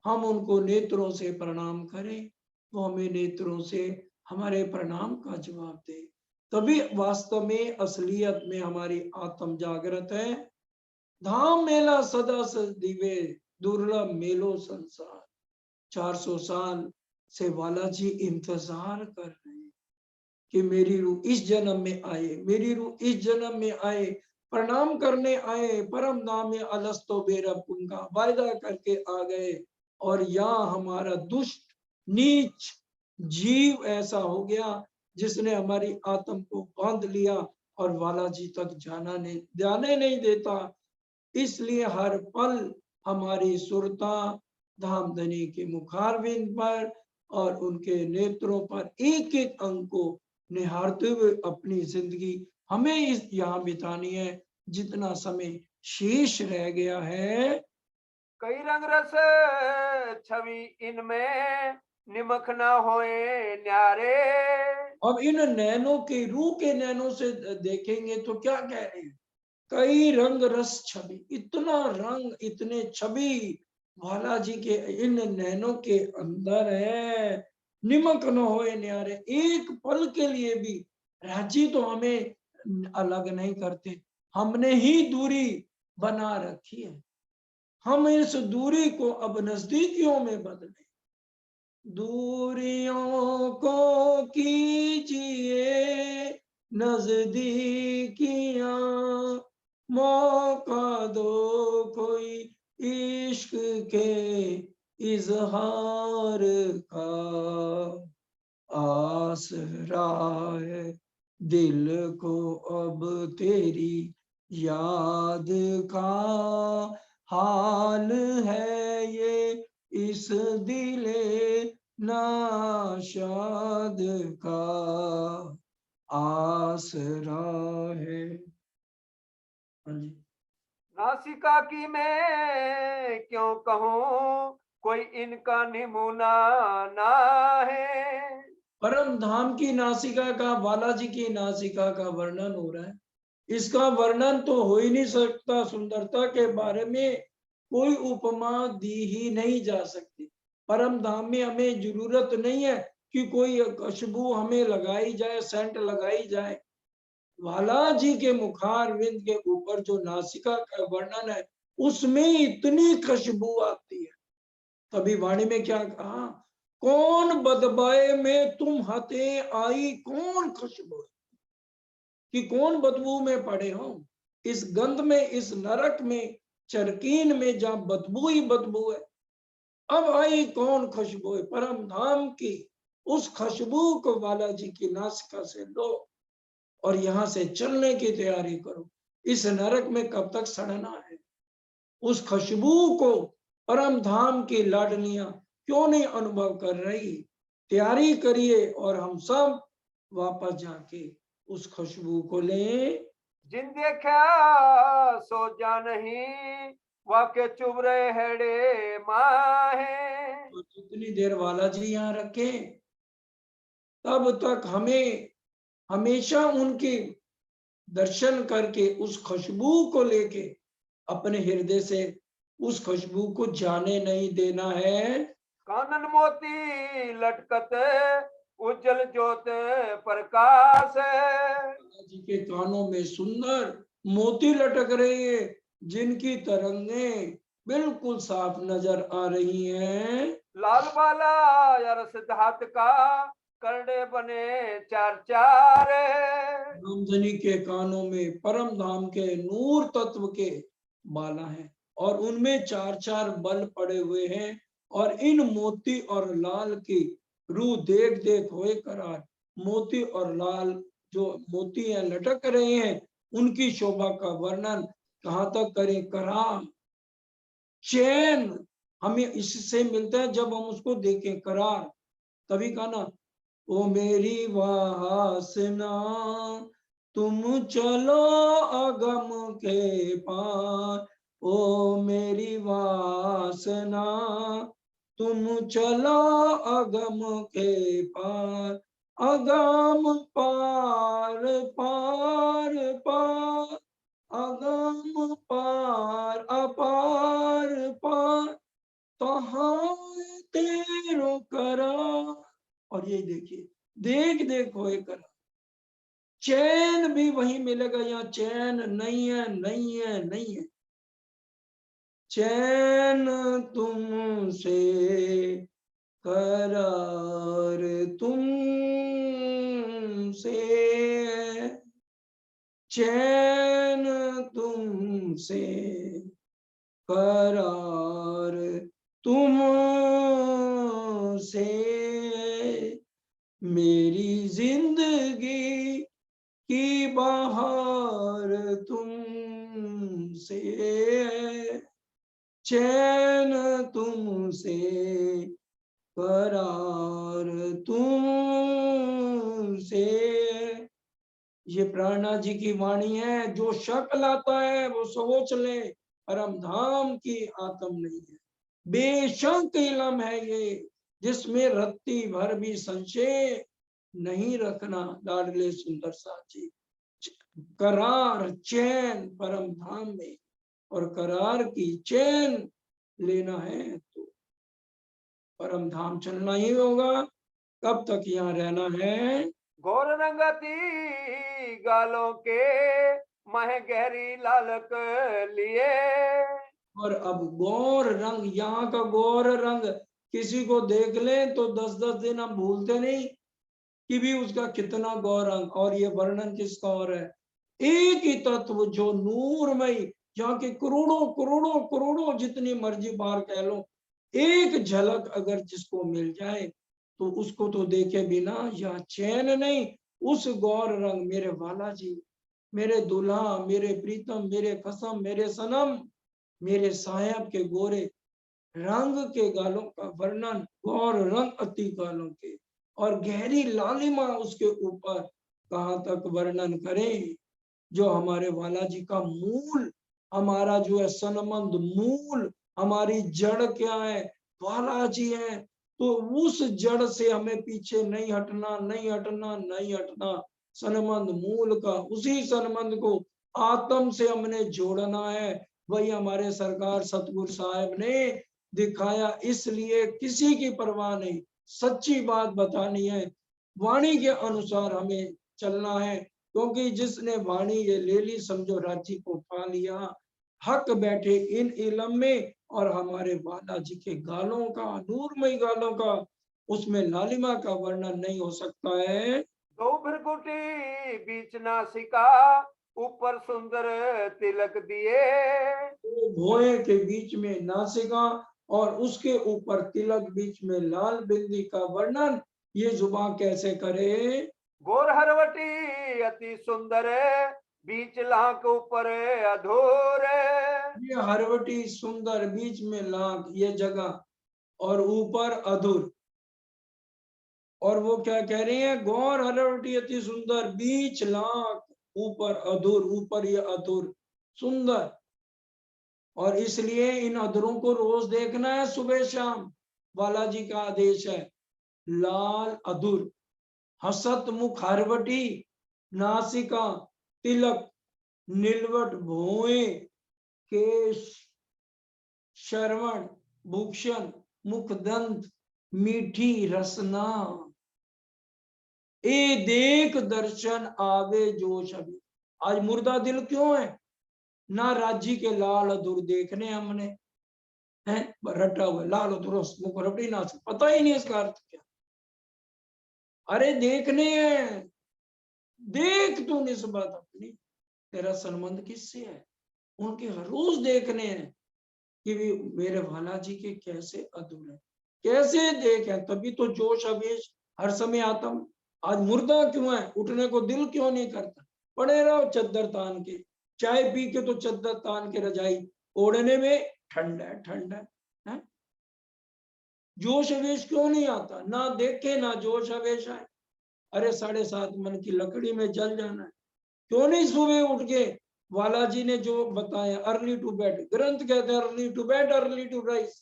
S1: हम उनको नेत्रों से प्रणाम करें तो हमें नेत्रों से हमारे प्रणाम का जवाब दे। तभी वास्तव में असलियत में हमारी आत्म जागृत है। धाम मेला सदा दिवे, दुर्लभ मेलो संसार। 400 साल से बालाजी इंतजार कर रहे हैं कि मेरी रूह इस जन्म में आए, मेरी रूह इस जन्म में आए, प्रणाम करने आए। परम धाम में अलस्तो बेरब उनका वायदा करके आ गए, और यहाँ हमारा दुष्ट नीच जीव ऐसा हो गया जिसने हमारी आत्म को बांध लिया और बालाजी तक जाने नहीं देता। इसलिए हर पल हमारी सुरता धामधनी के मुखारविंद पर और उनके नेत्रों पर एक एक अंग को निहारते हुए अपनी जिंदगी हमें इस यहाँ बितानी है, जितना समय शेष रह गया है।
S2: कई रंग रस छवि इनमें, निमक न होए न्यारे।
S1: अब इन नैनों के रूह के नैनों से देखेंगे तो क्या कह रहे हैं, कई रंग रस छवि, इतना रंग इतने छवि बालाजी के इन नैनों के अंदर है। निमक न होए न्यारे, एक पल के लिए भी राजी तो हमें अलग नहीं करते, हमने ही दूरी बना रखी है। हम इस दूरी को अब नजदीकियों में बदलें। दूरियों को कीजिए नजदीकियां, मौका दो कोई इश्क के इजहार का। आसरा है दिल को अब तेरी याद का, हाल है ये इस दिले नाशाद का। आसरा है। हाँ जी।
S2: नासिका की मैं क्यों कहूँ, कोई इनका नमूना ना है।
S1: परम धाम की नासिका का, बालाजी की नासिका का वर्णन हो रहा है। इसका वर्णन तो हो ही नहीं सकता। सुंदरता के बारे में कोई उपमा दी ही नहीं जा सकती। परम धाम में हमें जरूरत नहीं है कि कोई खुशबू हमें लगाई जाए, सेंट लगाई जाए। बालाजी के मुखारविंद के ऊपर जो नासिका का वर्णन है, उसमें इतनी खुशबू आती है। तभी वाणी में क्या कहा, कौन बदबाए में तुम हते आई, कौन खुशबू, कि कौन बदबू में पड़े हो। इस गंध में, इस नरक में, चरकीन में, जहां बदबू ही बदबू है, अब आई कौन खुशबू है। परम धाम की उस खुशबू को बालाजी की नासिका से लो और यहां से चलने की तैयारी करो। इस नरक में कब तक सड़ना है। उस खुशबू को परम धाम की लाडलियां क्यों नहीं अनुभव कर रही। तैयारी करिए और हम सब वापस जाके उस खुशबू को लें।
S2: जिन देखा सो जा नहीं, वाके चुभ रहे हेड़े माहे।
S1: और जितनी देर बालाजी यहाँ रखे, तब तक हमें हमेशा उनके दर्शन करके उस खुशबू को लेके अपने हृदय से उस खुशबू को जाने नहीं देना है।
S2: कानन मोती लटकत उज्जवल ज्योत प्रकाश।
S1: जी के कानों में सुंदर मोती लटक रहे हैं, जिनकी तरंगें बिल्कुल साफ नजर आ रही हैं।
S2: लाल बाला यार सिद्धार्थ का करड़े बने चार चार।
S1: रामधनी के कानों में परम धाम के नूर तत्व के माला है और उनमें चार चार बल पड़े हुए हैं। और इन मोती और लाल की रूह देख देख होए करार। मोती और लाल जो मोती हैं लटक रहे हैं, उनकी शोभा का वर्णन कहाँ तक करें। करार, चैन हमें इससे मिलता है जब हम उसको देखें। करार, तभी कहा ना, ओ मेरी वासना तुम चलो अगम के पार। ओ मेरी वासना तुम चलो अगम के पार। अगम पार पार पार, अगम पार अपार पार, तहाँ तेरो करार। और ये देखिए, देख देख होए करा। चैन भी वही मिलेगा, यहाँ चैन नहीं है, नहीं है, नहीं है। चैन तुमसे, करार तुमसे, चैन तुमसे, करार तुमसे, मेरी जिंदगी की बहार तुमसे, चैन तुमसे, करार तुमसे। ये प्राणनाथ जी की वाणी है। जो शक लाता है वो सोच ले, परम धाम की आत्म नहीं है। बेशक इलम है ये, जिसमें रत्ती भर भी संशय नहीं रखना। लाडले सुंदर साथ जी, करार चैन परम धाम में, और करार की चैन लेना है तो परम धाम चलना ही होगा। कब तक यहाँ रहना है।
S2: गौर रंगती गालों के मह गहरी लालक लिए।
S1: और अब गौर रंग, यहाँ का गौर रंग किसी को देख ले तो 10-10 दिन हम भूलते नहीं कि भी उसका कितना गौर रंग। और ये वर्णन किसका हो रहा है? एक ही तत्व जो नूरमय, जहाँ के करोड़ों करोड़ों करोड़ों जितनी मर्जी बार कह लो, एक झलक अगर जिसको मिल जाए तो उसको तो देखे बिना या चैन नहीं। उस गौर रंग मेरे बालाजी, मेरे दूल्हा, मेरे प्रीतम, मेरे कसम, मेरे सनम, मेरे साहेब के गोरे रंग के गालों का वर्णन, गौर रंग अति गालों के, और गहरी लालिमा उसके ऊपर कहाँ तक वर्णन करें। जो हमारे बालाजी का मूल, हमारा जो है सनमंद मूल, हमारी जड़ क्या है? बालाजी है। तो उस जड़ से हमें पीछे नहीं हटना, नहीं हटना, नहीं हटना। सनमंद मूल का, उसी सनमंद को आत्म से हमने जोड़ना है। वही हमारे सरकार सतगुरु साहब ने दिखाया। इसलिए किसी की परवाह नहीं, सच्ची बात बतानी है, वाणी के अनुसार हमें चलना है। क्योंकि जिसने वाणी ये ले ली, समझो राज्य को पा लिया। हक बैठे इन इलम में, और हमारे बालाजी के गालों का, नूरमय गालों का, उसमें लालिमा का वर्णन नहीं हो सकता है।
S2: दो भ्रकुटी बीच नासिका, ऊपर सुंदर तिलक दिए।
S1: तो भौहें के बीच में नासिका और उसके ऊपर तिलक, बीच में लाल बिंदी का वर्णन ये जुबान कैसे करे?
S2: गोर हरवटी अति सुंदर, बीच लाख ऊपर अधूर।
S1: ये हरवटी सुंदर, बीच में लाख ये जगह, और ऊपर अधूर। और वो क्या कह रही है? गौर हरवटी अति सुंदर, बीच लाख ऊपर अधूर। ऊपर ये अधूर सुंदर, और इसलिए इन अधरों को रोज देखना है सुबह शाम। बालाजी का आदेश है। लाल अधूर, हसत मुख हरवटी, नासिका तिलक, नीलवट भोए, केश श्रवण भूषण, मुखदंत मीठी रसना, ए देख दर्शन आवे जोश अभी। आज मुर्दा दिल क्यों है? ना राज्य के लाल अधूर देखने हमने हैं, रटा हुआ लाल अधूर मुख रबड़ी ना, पता ही नहीं इसका अर्थ क्या। अरे देखने हैं, देख तू निस्बत अपनी, तेरा संबंध किससे है? उनके हर रोज देखने हैं कि भी मेरे बालाजी के कैसे अधूर है, कैसे देख है। तभी तो जोश आवेश हर समय आता हूं। आज मुर्दा क्यों है? उठने को दिल क्यों नहीं करता? पड़े रहो चद्दर तान के, चाय पी के तो चद्दर तान के रजाई ओढ़ने में ठंडा है, ठंडा है। जोश आवेश क्यों नहीं आता? ना देखे ना जोश आवेश आए। अरे 7.5 मन की लकड़ी में जल जाना है। क्यों नहीं सुबह उठ के बालाजी ने जो बताया, अर्ली टू बेड, ग्रंथ कहते हैं early to bed early to rise,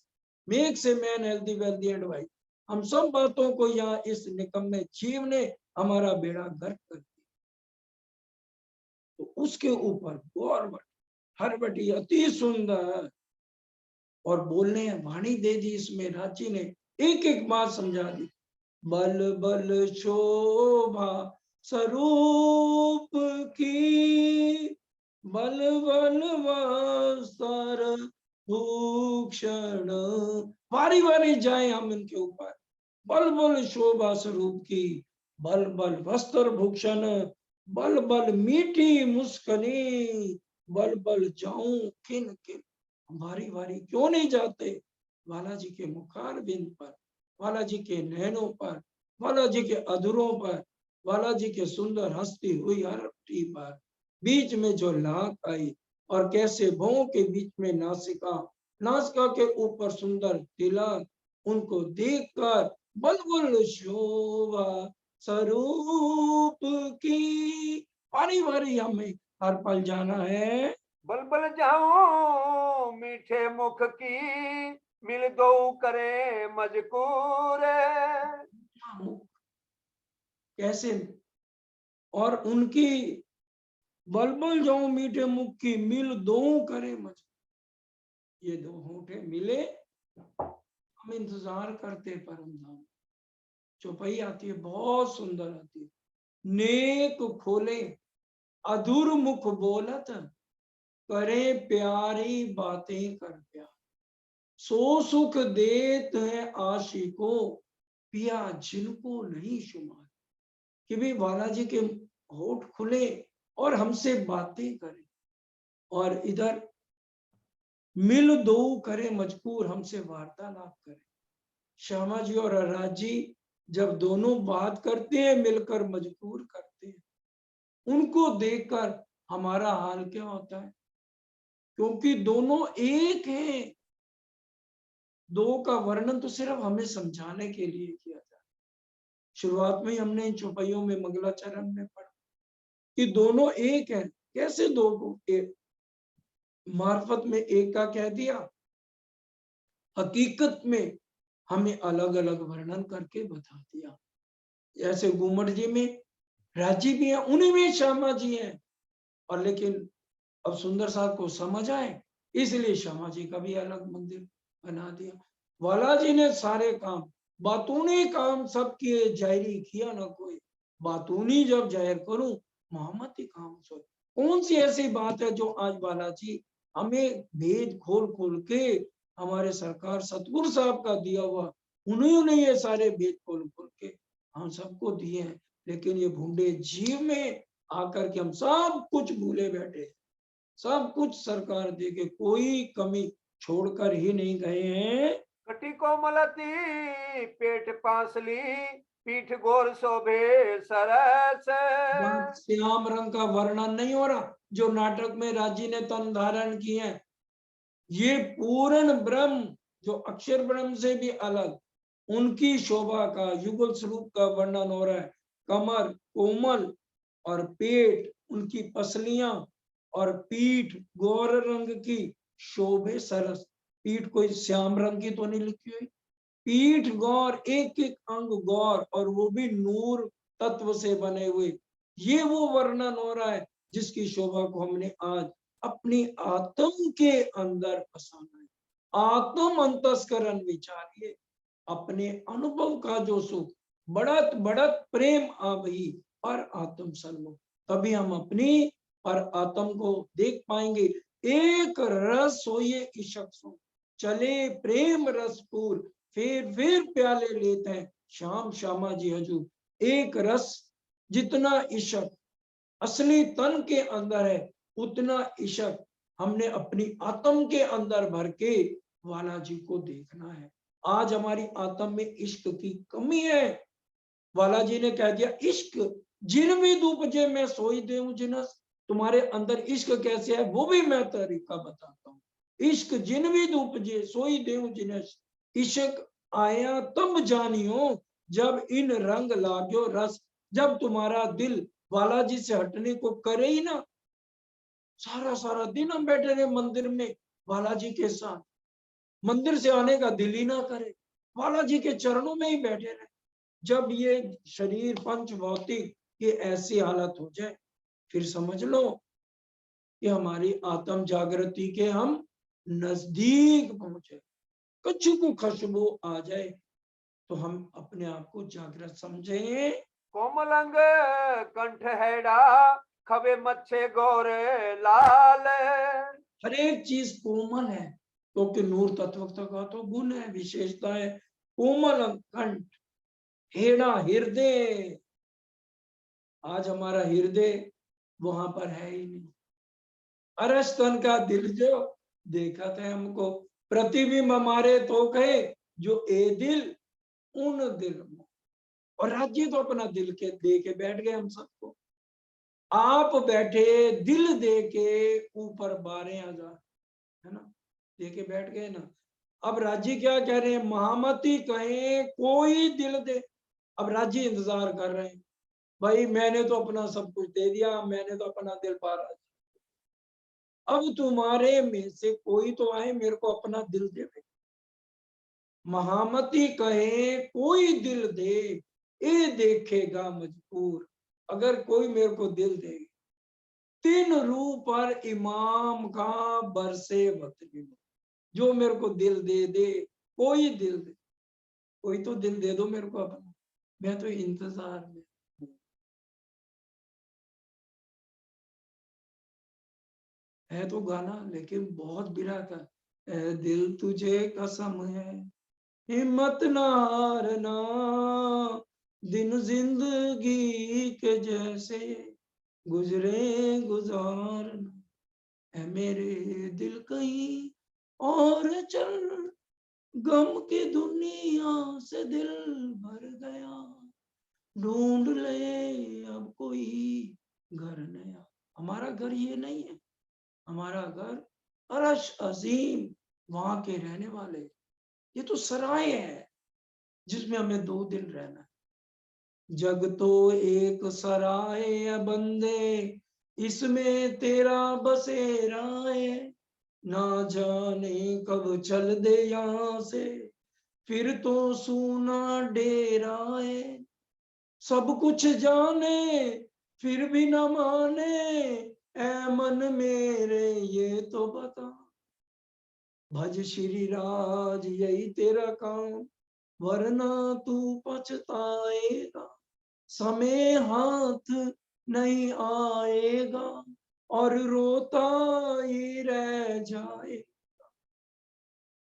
S1: makes a man healthy wealthy and wise. हम सब बातों को यहाँ इस निकम्मे जीव ने हमारा बेड़ा गर्क कर दिया। तो उसके ऊपर गौर हरवटी अति सुंदर, और बोलने वाणी दे दी इसमें रांची ने, एक एक बात समझा दी। बल बल शोभा स्वरूप की, बल बल वस्त्र भूषण, बारी बारी जाए हम इनके ऊपर। बल बल शोभा स्वरूप की, बल बल वस्त्र भूषण, बल बल मीठी मुस्कनी, बल बल जाऊं किन किन। बारी बारी क्यों नहीं जाते बालाजी के मुखारबिंद पर, बालाजी के नैनों पर, बालाजी के अधरों पर, बालाजी के सुंदर हंसती हुई हरवटी पर, बीच में जो लाख आई, और कैसे भौं के बीच में नासिका, नासिका के ऊपर सुंदर तिलक, उनको देखकर बल बल शोभा स्वरूप की, बारी बारी हमें हर पल जाना है।
S2: बल बल जाऊं मीठे मुख की, मिल दो करे मजकूर।
S1: कैसे? और उनकी बल बल जाऊं मीठे मुख की, मिल दो करे मज, ये दो होठे मिले, हम इंतजार करते परम धाम। चौपाई आती है बहुत सुंदर आती है। नेक खोले, अधूर मुख बोलत करे प्यारी बातें कर प्यार। सो सुख देत है आशिको पिया जिनको नहीं शुमार। कि भी बालाजी के होठ खुले और हमसे बातें करें, और इधर मिल दो करे मजबूर, हमसे वार्तालाप करें। श्यामा जी और राज जी जब दोनों बात करते हैं, मिलकर मजबूर करते हैं, उनको देखकर हमारा हाल क्या होता है, क्योंकि दोनों एक हैं। दो का वर्णन तो सिर्फ हमें समझाने के लिए किया जाता है। शुरुआत में ही हमने इन चौपाइयों में मंगलाचरण में पढ़ा कि दोनों एक है। कैसे दो को एक, मार्फत में एक का कह दिया, हकीकत में हमें अलग अलग वर्णन करके बता दिया। जैसे घूमट जी में राजी भी है, उन्हीं में श्यामा जी हैं, और लेकिन अब सुंदर साहब को समझ आए, इसलिए श्यामा जी का भी अलग मंदिर बना दिया। वाला जी ने सारे काम बातूनी काम सब किए, जायरी किया ना कोई। बातूनी जब जाहिर करूं मोहम्मदी काम सो। कौन सी ऐसी बात है जो आज बालाजी हमें भेद खोल खोल के, हमारे सरकार सतगुरु साहब का दिया हुआ, उन्होंने ये सारे भेद खोल खोल के हम सबको दिए हैं, लेकिन ये भूडे जीव में आकर के हम सब कुछ भूले बैठे। सब कुछ सरकार दे के कोई कमी छोड़कर ही नहीं गए हैं।
S2: कटी कोमलती पेट पांसली पीठ गोर शोभे सरस।
S1: श्याम रंग का वर्णन नहीं हो रहा जो नाटक में राजी ने तन धारण किए हैं। ये पूर्ण ब्रह्म जो अक्षर ब्रह्म से भी अलग, उनकी शोभा का युगल स्वरूप का वर्णन हो रहा है। कमर कोमल और पेट, उनकी पसलियां और पीठ गौर रंग की, शोभे सरस। पीठ कोई श्याम रंग की तो नहीं लिखी हुई, पीठ गौर, एक एक अंग गौर, और वो भी नूर तत्व से बने हुए। ये वो वर्णन हो रहा है जिसकी शोभा को हमने आज अपनी आत्म के अंदर फसाना है। आत्म अंतस्करण विचारिए, अपने अनुभव का जो सुख, बढ़त बढ़त प्रेम आवही पर आत्म सन्मुख, तभी हम अपनी पर आत्म को देख पाएंगे। एक रस हो ये इशक सो, चले प्रेम रसपूर, फिर प्याले लेते हैं श्याम श्यामा जी हजूर। एक रस जितना इशक असली तन के अंदर है, उतना इशक हमने अपनी आत्म के अंदर भर के वाला जी को देखना है। आज हमारी आत्म में इश्क की कमी है। वाला जी ने कह दिया, इश्क जिन भी उपजे में सोई देऊं जिनस। तुम्हारे अंदर इश्क कैसे है वो भी मैं तरीका बताता हूँ। इश्क जिन भी उपजे सोई देऊं जिनस, इश्क आया तब जानियो जब इन रंग लाग्यो रस। जब तुम्हारा दिल वाला जी से हटने को करे ही ना, सारा सारा दिन हम बैठे रहे मंदिर में बालाजी के साथ, मंदिर से आने का दिल ही ना करे, बालाजी के चरणों में ही बैठे रहे। जब ये शरीर पंच भौतिक की ऐसी हालत हो जाए, फिर समझ लो कि हमारी आत्म जागृति के हम नजदीक पहुंचे। कुछ को खुशबू आ जाए तो हम अपने आप को जागृत समझे।
S2: कोमलंग कंठ हैड़ा खबे मच्छे गोरे लाल।
S1: हर एक चीज कोमल है, क्योंकि नूर तत्व का तो गुण है, विशेषता है। कोमल कंठ, हेड़ा हृदय, आज हमारा हृदय वहां पर है ही नहीं। अरस्तन का दिल जो देखा था हमको, प्रतिबिंब हमारे तो कहे जो ए दिल उन दिल में। और राज्य तो अपना दिल के दे के बैठ गए हम सबको। आप बैठे दिल दे के ऊपर 12,000, है ना, दे के बैठ गए ना। अब राज्य क्या कह रहे हैं, महामती कहे कोई दिल दे। अब राज्य इंतजार कर रहे हैं, भाई मैंने तो अपना सब कुछ दे दिया, मैंने तो अपना दिल पारा, अब तुम्हारे में से कोई तो आए मेरे को अपना दिल दे। महामती कहे कोई दिल दे, ए देखेगा मजबूर। अगर कोई मेरे को दिल दे, तीन रूप पर इमाम का बरसे वतनी, जो मेरे को दिल दे दे, कोई दिल दे, कोई तो दिल दे दो मेरे को अपना, मैं तो इंतजार में। है तो गाना, लेकिन बहुत बिरहा का। ए दिल तुझे कसम है, हिम्मत ना हारना, दिन जिंदगी के जैसे गुजरे गुजारना। है मेरे दिल कहीं और चल, गम की दुनिया से दिल भर गया, ढूंढ ले अब कोई घर नया। हमारा घर ये नहीं है, हमारा घर अर्श अजीम, वहां के रहने वाले। ये तो सराय है जिसमें हमें 2 दिन रहना है। जग तो एक सराय है बंदे, इसमें तेरा बसेरा है, ना जाने कब चल दे यहाँ से, फिर तो सूना डेरा है। सब कुछ जाने फिर भी न माने, ऐ मन मेरे ये तो बता, भज श्री राज यही तेरा काम, वरना तू पछताएगा, समय हाथ नहीं आएगा और रोता ही रह जाए।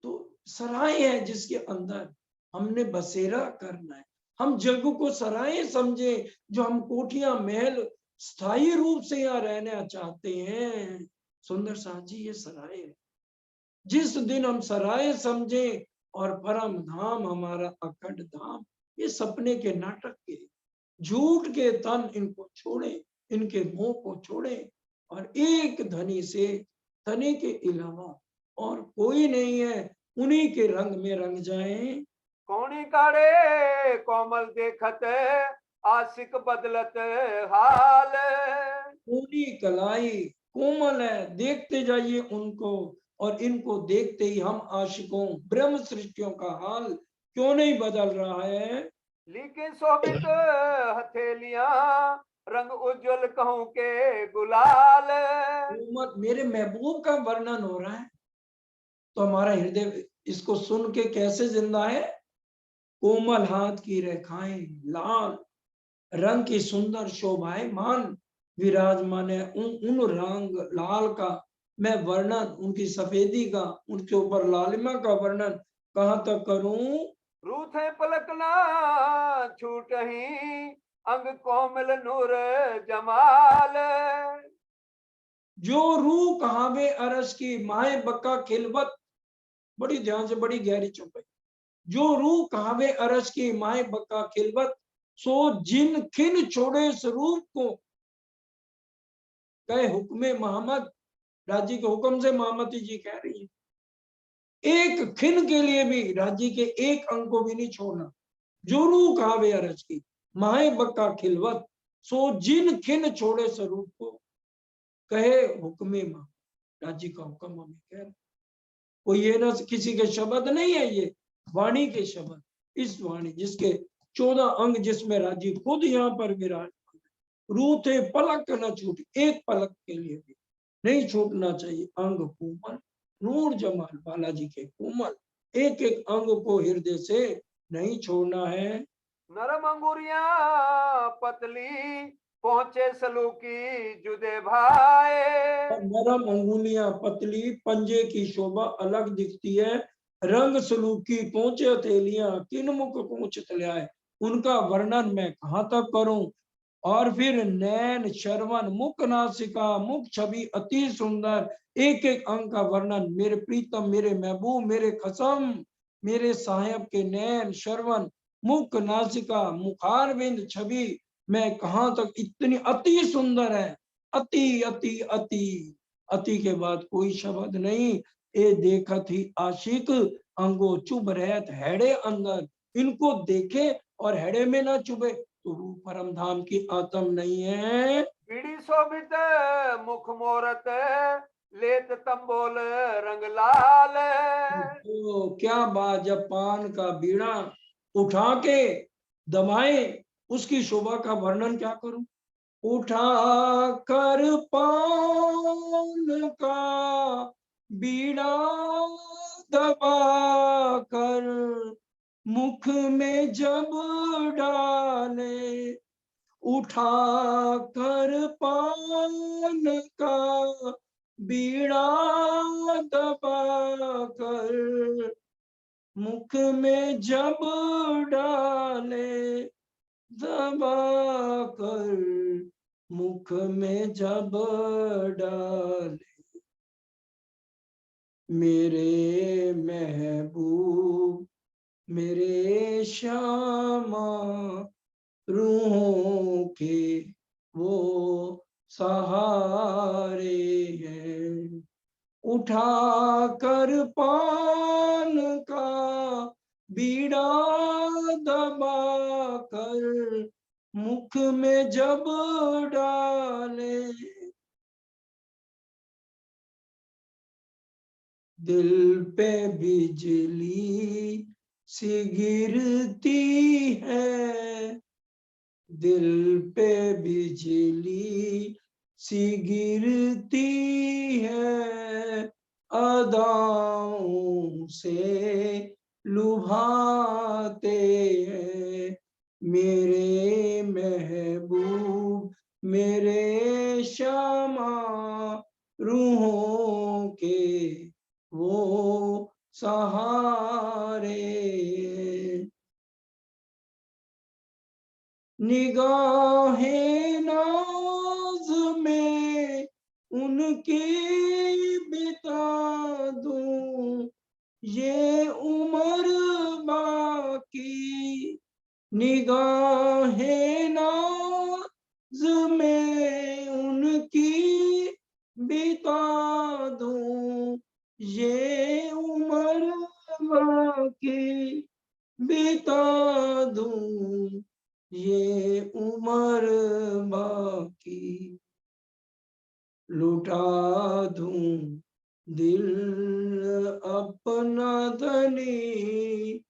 S1: तो सराय है जिसके अंदर हमने बसेरा करना है। हम जग को सराय समझे, जो हम कोठियां महल स्थायी रूप से यहाँ रहना चाहते हैं। सुंदर साथ जी, ये सराय है। जिस दिन हम सराय समझे और परम धाम हमारा अखंड धाम, ये सपने के नाटक के झूठ के तन इनको छोड़े, इनके मोह को छोड़े और एक धनी से, धनी के अलावा और कोई नहीं है, उन्हीं के रंग में रंग जाए।
S2: कौनी काड़े कोमल देखत आशिक बदलत हाल।
S1: पूरी कलाई कोमल है, देखते जाइए उनको, और इनको देखते ही हम आशिकों ब्रह्म सृष्टियों का हाल क्यों नहीं बदल रहा है।
S2: लीके शोभित हथेलियां रंग उज्जवल कहूं के गुलाल।
S1: कोमल, मेरे महबूब का वर्णन हो रहा है, तो हमारा हृदय इसको सुन के कैसे जिंदा है। कोमल हाथ की रेखाएं, लाल रंग की सुंदर शोभाएं मान विराजमान है। उन रंग लाल का मैं वर्णन, उनकी सफेदी का, उनके ऊपर लालिमा का वर्णन कहां तक करूं।
S2: रूथे पलकना छूट ही अंग कोमल नूर जमाल।
S1: जो रूह कहावे अरस की माए बक्का खिलवत, बड़ी ध्यान से, बड़ी गहरी चुप है। जो रूह कहावे अरस की माए बक्का खिलवत, सो जिन खिन छोड़े स्वरूप को, कहे हुक्मे मोहम्मद, राजी के हुक्म से मोहम्मदी जी कह रही है, एक खिन के लिए भी, राजी के एक अंग को भी नहीं छोड़ना। जो रूह कहावे अरज की माए बक्का खिलवत, सो जिन खिन छोड़े स्वरूप को, कहे हुक्मे मां, राजी का हुक्म हमें कह रहा। कोई ये ना किसी के शब्द नहीं है, ये वाणी के शब्द। इस वाणी जिसके 14 अंग, जिसमें राजी खुद यहाँ पर विराज, रूह थे पलक न छूट, एक पलक के लिए भी नहीं छूटना चाहिए। अंग कोमल नूर जमाल, बालाजी के कोमल एक एक अंग को हृदय से नहीं छोड़ना है।
S2: नरम अंगुरियां पतली पहुंचे सलूकी जुदे भाए।
S1: और नरम अंगुलियां पतली, पंजे की शोभा अलग दिखती है, रंग सलूकी पहुंचे हथेलियां, किन मुख पहुंच तल्याए, उनका वर्णन मैं कहाँ तक करूं। और फिर नैन शरवन मुख नासिका, मुख छवि अति सुंदर, एक एक अंग का वर्णन। मेरे प्रीतम, मेरे महबूब, मेरे खसम, मेरे साहेब के नैन शरवन मुख नासिका मुखारविंद छवि, मैं कहाँ तक, इतनी अति सुंदर है। अति अति अति, अति के बाद कोई शब्द नहीं। ए देखत ही आशिक अंगो चुभ रहत हैड़े अंदर, इनको देखे और हैड़े में ना चुभे तो रूह परम धाम की आत्म नहीं है।
S2: बीड़ी शोभित मुख मोरत लेत तंबोल रंग लाल।
S1: तो क्या बात, जब पान का बीड़ा उठा के दमाए, उसकी शोभा का वर्णन क्या करूं। उठा कर पान का बीड़ा दबा कर, मुख में जब डाले, उठा कर पान का बीड़ा दबाकर मुख में जब डाले, दबाकर मुख में जब डाले, मेरे महबूब मेरे श्यामा, रूहों के वो सहारे हैं। उठा कर पान का बीड़ा दबा कर मुख में जब डाले, दिल पे बिजली सी गिरती है, दिल पे बिजली सी गिरती है, अदाओं से लुभाते हैं, मेरे महबूब मेरे श्यामा, रूहों के वो सहारे। निगाहे नाज में उनकी बिता दूं ये उम्र बाकी, निगाहे नाज में उनकी बिता दूं ये उम्र बाकी, बिता दूं ये उम्र बाकी, लुटा दूं दिल अपना धनी,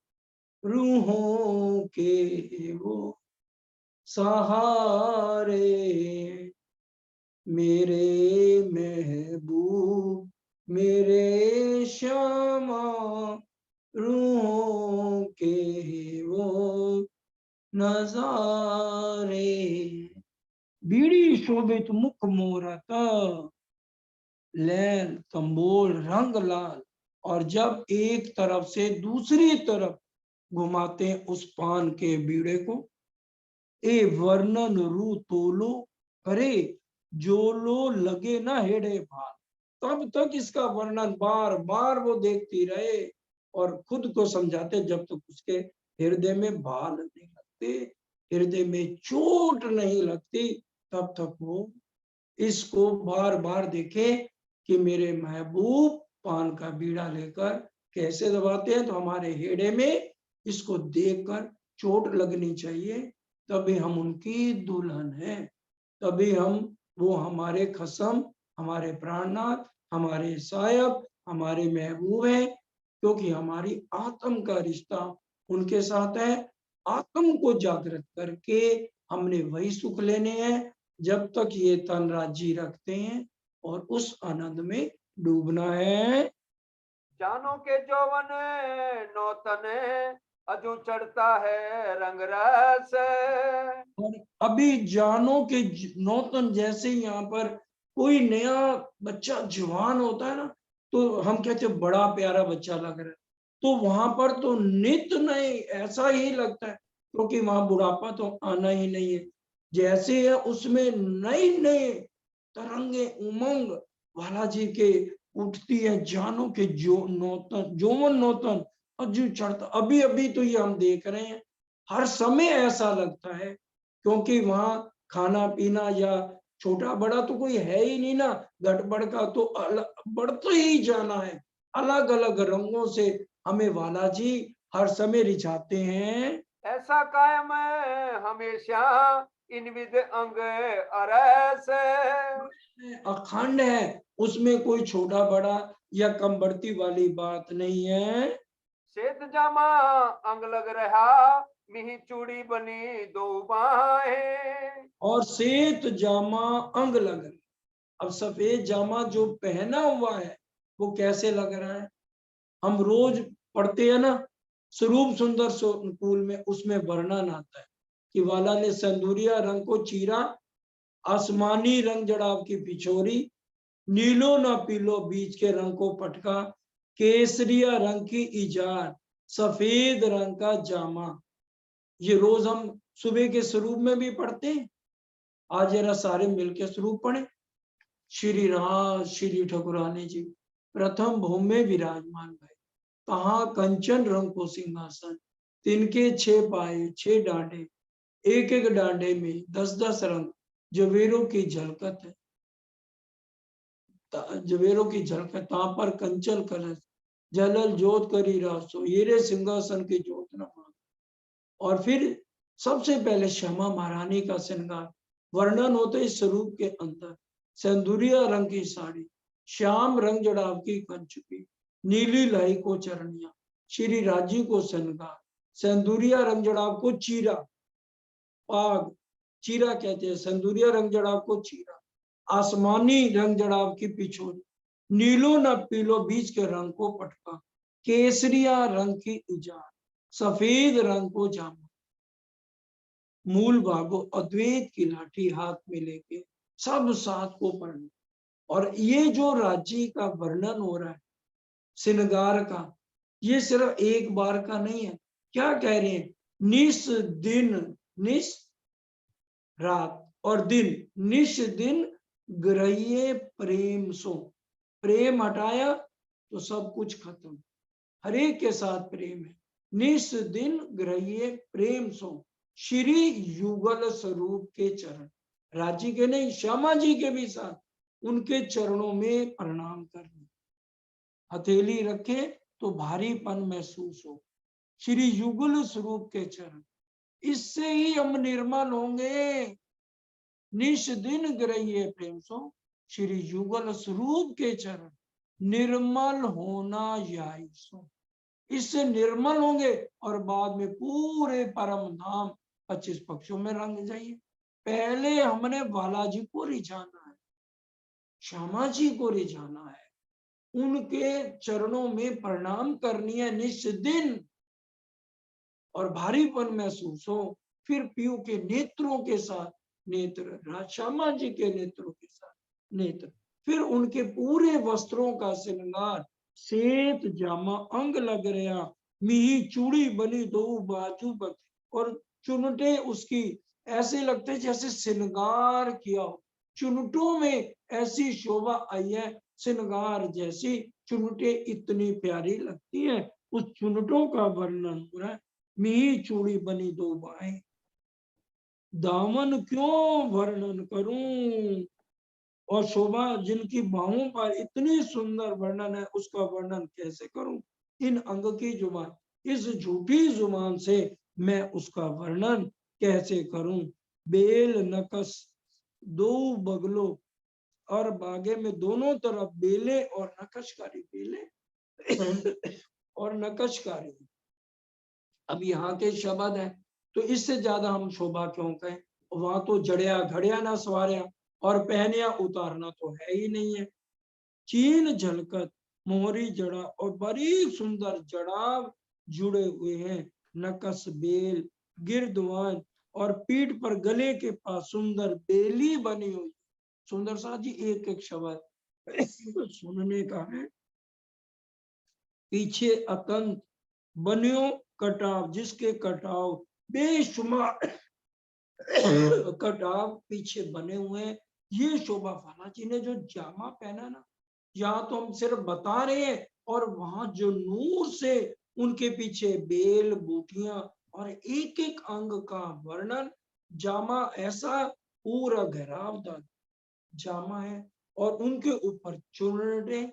S1: रूहों के वो सहारे, मेरे महबूब मेरे श्यामा, रूहों के वो नजारे। बीड़ी शोभित मुख मोरता, लैल तंबोल रंग लाल। और जब एक तरफ से दूसरी तरफ घुमाते हैं उस पान के बीड़े को, ए वर्णन रू तोलो करे, जो लो लगे ना हेड़े भाल। तब तक इसका वर्णन बार बार वो देखती रहे और खुद को समझाते जब तक उसके हृदय में भाल नहीं लगते, हृदय में चोट नहीं लगती, तब तक वो इसको बार बार देखे कि मेरे महबूब पान का बीड़ा लेकर कैसे दबाते हैं। तो हमारे हेड़े में इसको देखकर चोट लगनी चाहिए, तभी हम उनकी दुल्हन हैं, तभी हम वो हमारे खसम, हमारे प्राणनाथ, हमारे सायब, हमारे महबूब हैं, क्योंकि हमारी आत्म का रिश्ता उनके साथ है। आत्म को जागृत करके हमने वही सुख लेने हैं जब तक ये तन राजी रखते हैं, और उस आनंद में डूबना है।
S2: जानो के जौवन नौतन अजू चढ़ता है रंग रस,
S1: और अभी जानो के नौतन जैसे यहाँ पर कोई नया बच्चा जवान होता है ना, तो हम कहते हैं बड़ा प्यारा बच्चा लग रहा है, तो वहां पर तो नित नए ऐसा ही लगता है, क्योंकि वहां बुढ़ापा तो आना ही नहीं है। जैसे है उसमें नई नए तरंगे उमंग वाला जी के उठती है, जानो के जो नौतन जोवन नौतन अजू चढ़ता। अभी अभी तो ये हम देख रहे हैं, हर समय ऐसा लगता है, क्योंकि वहां खाना पीना या छोटा बड़ा तो कोई है ही नहीं ना, गड़बड़ का तो बढ़ते ही जाना है। अलग अलग रंगों से हमें वाला जी हर समय रिझाते हैं।
S2: ऐसा कायम हमेशा इन विद अंग अरस,
S1: अखंड है, उसमें कोई छोटा बड़ा या कम बढ़ती वाली बात नहीं है।
S2: श्वेत जामा अंग लग रहा, मिही चूड़ी बनी दो बाहें,
S1: और श्वेत जामा अंग लग रहा, अब सफेद जामा जो पहना हुआ है वो कैसे लग रहा है। हम रोज पढ़ते हैं ना स्वरूप सुंदर अनुकूल में, उसमें वर्णन आता है कि वाला ने संदूरिया रंग को चीरा, आसमानी रंग जड़ाव की पिछोरी, नीलो न पीलो बीच के रंग को पटका, केसरिया रंग की इजार, सफेद रंग का जामा। ये रोज हम सुबह के स्वरूप में भी पढ़ते हैं। आज जरा सारे मिलकर स्वरूप पढ़े। श्री राज श्री ठकुरानी जी प्रथम भूमि में विराजमान भय, कहा कंचन रंग को सिंहासन, तिनके 6 पाए 6 डांडे, एक एक डांडे में 10-10 रंग, जवेरों की झलकत है, जवेरों की झलकत, ता पर कंचल कलश, जलल जोत करी रासो, येरे सिंहासन की जोत न मान। और फिर सबसे पहले श्यामा महारानी का श्रृंगार वर्णन होते इस स्वरूप के अंदर। सिंदूरिया रंग की साड़ी, श्याम रंग जड़ाव की कंचुकी, नीली लाई को चरणिया, श्री राजी को श्रृंगार, सिंदूरिया रंग जड़ाव को चीरा, पाग चीरा कहते हैं, सिंदूरिया रंग जड़ाव को चीरा, आसमानी रंग जड़ाव की पिछोर, नीलो न पीलो बीच के रंग को पटका, केसरिया रंग की इजार, सफेद रंग को जामा, मूल भागो अद्वैत की लाठी हाथ में लेके सब साथ को पढ़ना। और ये जो राज्य का वर्णन हो रहा है श्रृंगार का, ये सिर्फ एक बार का नहीं है। क्या कह रहे हैं? निस दिन, निस रात और दिन, निश दिन ग्रह्य प्रेम सो, प्रेम हटाया तो सब कुछ खत्म, हर एक के साथ प्रेम है। निस दिन ग्रह्य प्रेम सो, श्री युगल स्वरूप के चरण, राजी के नहीं श्यामा जी के भी साथ उनके चरणों में प्रणाम करना, हथेली रखे तो भारीपन महसूस हो, श्री युगल स्वरूप के चरण, इससे ही हम निर्मल होंगे। निश दिन ग्रह्य प्रेम सो, श्री युगल स्वरूप के चरण, निर्मल होना याई सो, इससे निर्मल होंगे और बाद में पूरे परम धाम 25 पक्षों में रंग जाइए। पहले हमने बालाजी को रिझाना है, श्यामा जी को रिझाना है, उनके चरणों में प्रणाम करनी है निष्दिन, और भारीपन महसूस हो, फिर पीयू के नेत्रों के साथ नेत्र, श्यामा जी के नेत्रों के साथ नेत्र, फिर उनके पूरे वस्त्रों का श्रृंगार, सेत जामा अंग लग रहा, मिही चूड़ी बनी दो बाजू पर, और चुनटे उसकी ऐसे लगते जैसे श्रृंगार किया हो, चुनटों में ऐसी शोभा आई है, श्रृंगार जैसी चुनटे इतनी प्यारी लगती है, उस चुनटों का वर्णन हो रहा है। मिही चूड़ी बनी दो बाहें, दामन क्यों वर्णन करूं, और शोभा जिनकी बाहों पर इतनी सुंदर वर्णन है, उसका वर्णन कैसे करूं। इन अंग की जुबान, इस झूठी जुबान से मैं उसका वर्णन कैसे करूं। बेल नकस दो बगलो, और बागे में दोनों तरफ बेले और नकशकारी, बेले और नकशकारी। अब यहाँ के शब्द है तो इससे ज्यादा हम शोभा क्यों कहें, वहां तो जड़िया घड़िया ना सवारिया और पहनिया उतारना तो है ही नहीं है। चीन झलकत मोहरी जड़ा, और बड़ी सुंदर जड़ाव जुड़े हुए हैं, नकस बेल गिरदवान, और पीठ पर गले के पास सुंदर बेली बनी हुई। सुंदर सा जी एक एक शब्द सुनने का है। पीछे अतंत बनियो कटाव, जिसके कटाव बेशुमार कटाव पीछे बने हुए हैं। ये शोभा फाना जी ने जो जामा पहना ना, यहाँ तो हम सिर्फ बता रहे हैं, और वहां जो नूर से उनके पीछे बेल बूटियां और एक एक अंग का वर्णन, जामा ऐसा पूरा घेरावदार जामा है, और उनके ऊपर चुनटे,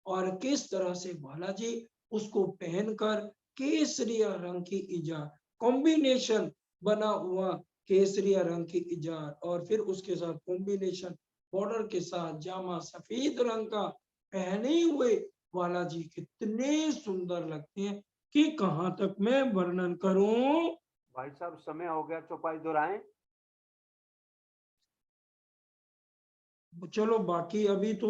S1: और किस तरह से बालाजी उसको पहनकर केसरिया रंग की इजार, कॉम्बिनेशन बना हुआ केसरिया रंग की इजार, और फिर उसके साथ कॉम्बिनेशन बॉर्डर के साथ जामा सफेद रंग का पहने हुए बालाजी कितने सुंदर लगते हैं कि कहां तक मैं वर्णन करूं।
S2: भाई साहब समय हो गया, चौपाई दोहराएं।
S1: चलो बाकी अभी तो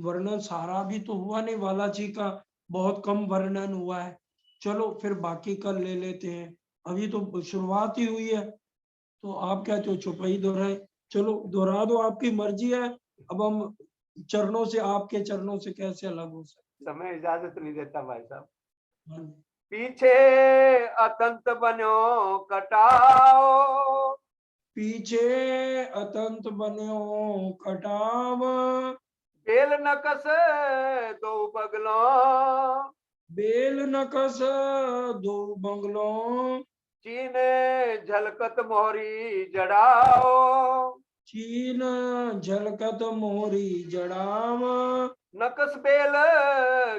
S1: वर्णन सारा भी तो हुआ नहीं, बालाजी का बहुत कम वर्णन हुआ है। चलो फिर बाकी कल ले लेते हैं, अभी तो शुरुआत ही हुई है। तो आप कहते हो चौपाई दोहराए, चलो दोहरा दो, आपकी मर्जी है। अब हम चरणों से, आपके चरणों से कैसे अलग हो सकते
S2: समय इजाजत नहीं देता भाई साहब।
S1: हैं।
S2: पीछे अतंत बन्यो कटाओ,
S1: पीछे अतंत बन्यो कटाव,
S2: बेल न कस दो बगलो,
S1: बेल नकस दो बंगलों,
S2: चीने झलकत मोहरी जड़ाओ,
S1: चीन झलकत मोरी जड़ाव,
S2: नकस बेल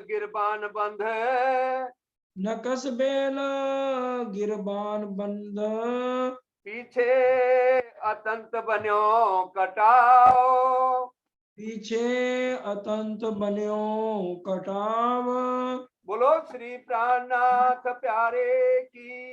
S2: गिरबान बंध,
S1: नकस बेल गिरबान बंद,
S2: पीछे अतंत बन्यो कटाओ।
S1: पीछे अतंत बन्यो कटाव।
S2: बोलो श्री प्राणनाथ प्यारे की।